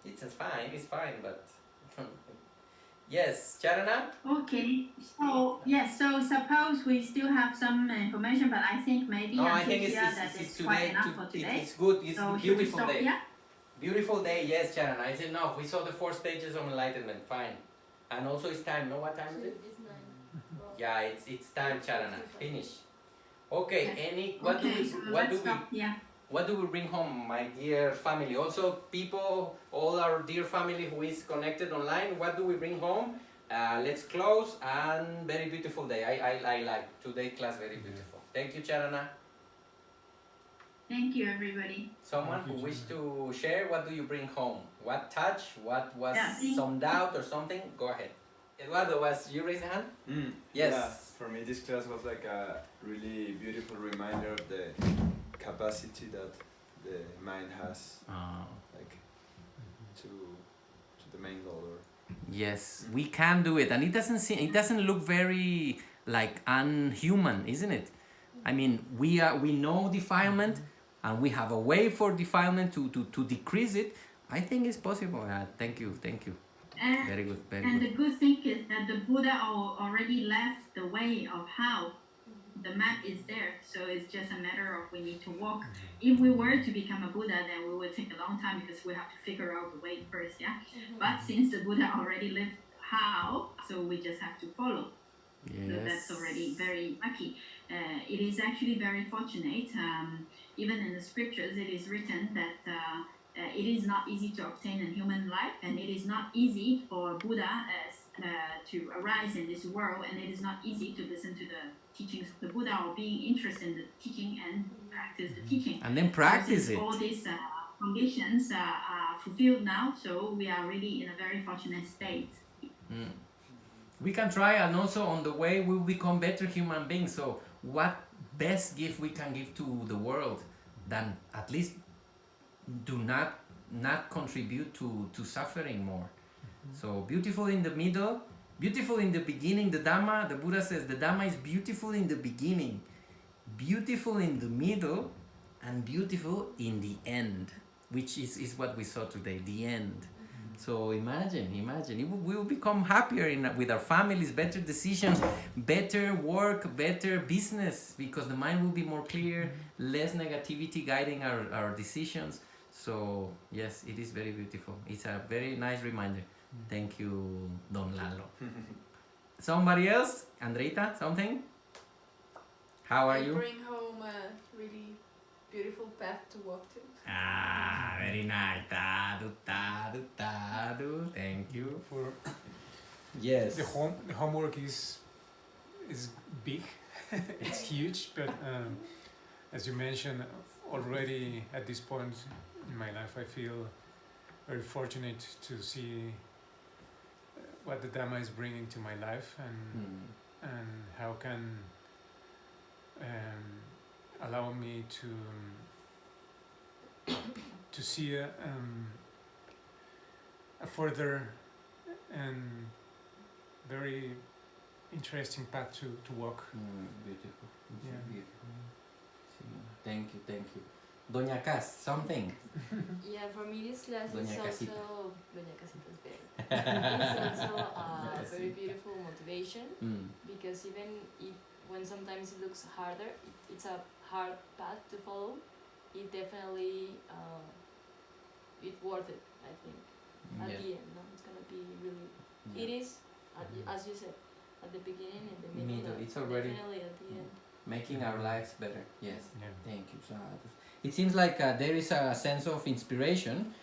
It's fine, but yes, Charana? Okay, so yes, so suppose we still have some information, but I think maybe No, I until think here that it's it's quite today. enough for today. It's good. It's So a should we beautiful stop day. here? Beautiful day, yes, Charana. It's enough. We saw the 4 stages of enlightenment. Fine. And also it's time. Know what time is it? It's 9. Yeah, it's time, Charana. Finish. Okay. Yes. What Okay, so let's stop here. What do we bring home, my dear family? Also, people, all our dear family who is connected online, what do we bring home? Let's close, and very beautiful day. I like today's class, very beautiful. Thank you, Charana. Thank you, everybody. Someone who wish to share, what do you bring home? What touch? What was Yeah, some doubt or something? Go ahead. Eduardo, was you raise a hand? Yes. Yeah, for me this class was like a really beautiful reminder of the capacity that the mind has, like to the main goal. Yes, we can do it, and it doesn't look very like unhuman, isn't it? I mean, we know defilement, and we have a way for defilement to decrease it. I think it's possible. Thank you. Very good. And the good thing is that the Buddha already left the way of how. The map is there, so it's just a matter of we need to walk. If we were to become a Buddha, then we would take a long time because we have to figure out the way first, yeah? But since the Buddha already lived how, so we just have to follow. Yes. So that's already very lucky. It is actually very fortunate. Even in the scriptures, it is written that it is not easy to obtain a human life, and it is not easy for Buddha to arise in this world, and it is not easy to listen to the teachings of the Buddha or being interested in the teaching and practice the teaching. And then practice so it. All these conditions are fulfilled now, so we are really in a very fortunate state. We can try, and also on the way we will become better human beings. So what best gift we can give to the world than at least do not contribute to suffering more. So beautiful in the middle, beautiful in the beginning. The Dhamma, the Buddha says, the Dhamma is beautiful in the beginning, beautiful in the middle, and beautiful in the end, which is what we saw today, the end. So imagine, we will become happier with our families, better decisions, better work, better business, because the mind will be more clear, less negativity guiding our decisions. So yes, it is very beautiful. It's a very nice reminder. Thank you, Don Lalo. Somebody else? Andreita, something? How are I you? bring home a really beautiful path to walk to. Ah, very nice. Tadu, tadu, tadu. Thank you. For Yes. the homework is big, it's huge, but as you mentioned, already at this point in my life, I feel very fortunate to see what the Dhamma is bringing to my life, and how can allow me to see a further and very interesting path to walk. Beautiful. Yeah. Beautiful. Thank you. Doña Cas, something. Yeah, for me this class Doña is Casita. also Doña Casita's better. It's also a very beautiful motivation, because even if when sometimes it looks harder, it's a hard path to follow, it definitely it's worth it, I think. At the end, no? It's gonna be really. It is, as you said, at the beginning, in the middle, It's already definitely at the end. making our lives better. Yes. Yeah. Thank you. So it seems like there is a sense of inspiration,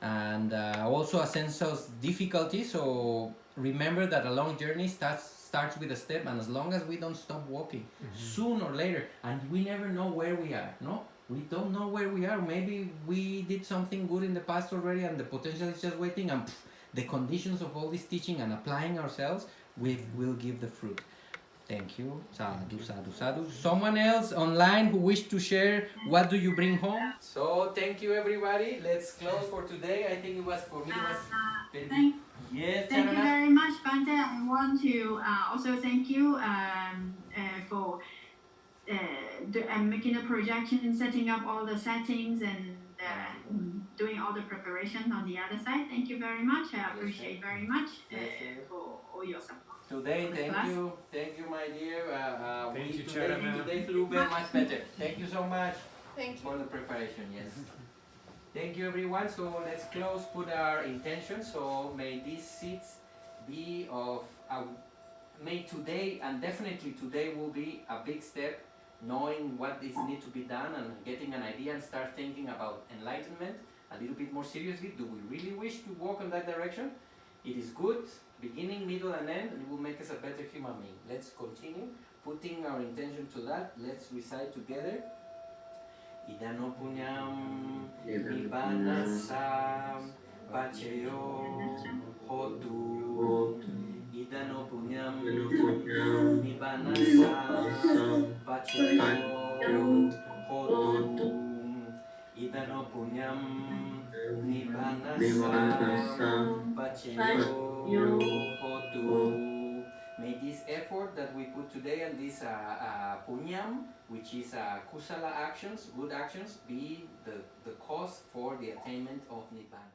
and also a sense of difficulty. So remember that a long journey starts with a step, and as long as we don't stop walking, sooner or later, and we never know where we are. No, we don't know where we are. Maybe we did something good in the past already, and the potential is just waiting, and the conditions of all this teaching and applying ourselves, we will give the fruit. Thank you. Sadhu, sadhu, sadhu. Someone else online who wish to share, what do you bring home? So thank you everybody. Let's close for today. I think it was for me. It was very yes. Thank you Charana. very much, Bante. I want to also thank you for making a projection and setting up all the settings and doing all the preparation on the other side. Thank you very much. I appreciate very much for all your support. Today, thank class. you, my dear. Thank you, today, Charana. today flew very much better. Thank you so much Thank you. for the preparation. Yes. Thank you, everyone. So let's close. Put our intention. So may these seeds be of. May today and definitely today will be a big step, knowing what is need to be done and getting an idea and start thinking about enlightenment a little bit more seriously. Do we really wish to walk in that direction? It is good, beginning, middle and end, and it will make us a better human being. Let's continue putting our intention to that. Let's recite together. Idano punyam nibanasam pacheyo hotu. Idano punyam nibanasam pacheyo hotu. Idano punyam nibanasam pacheyo hotu. May this effort that we put today and this punyam, which is kusala actions, good actions, be the cause for the attainment of Nibbana.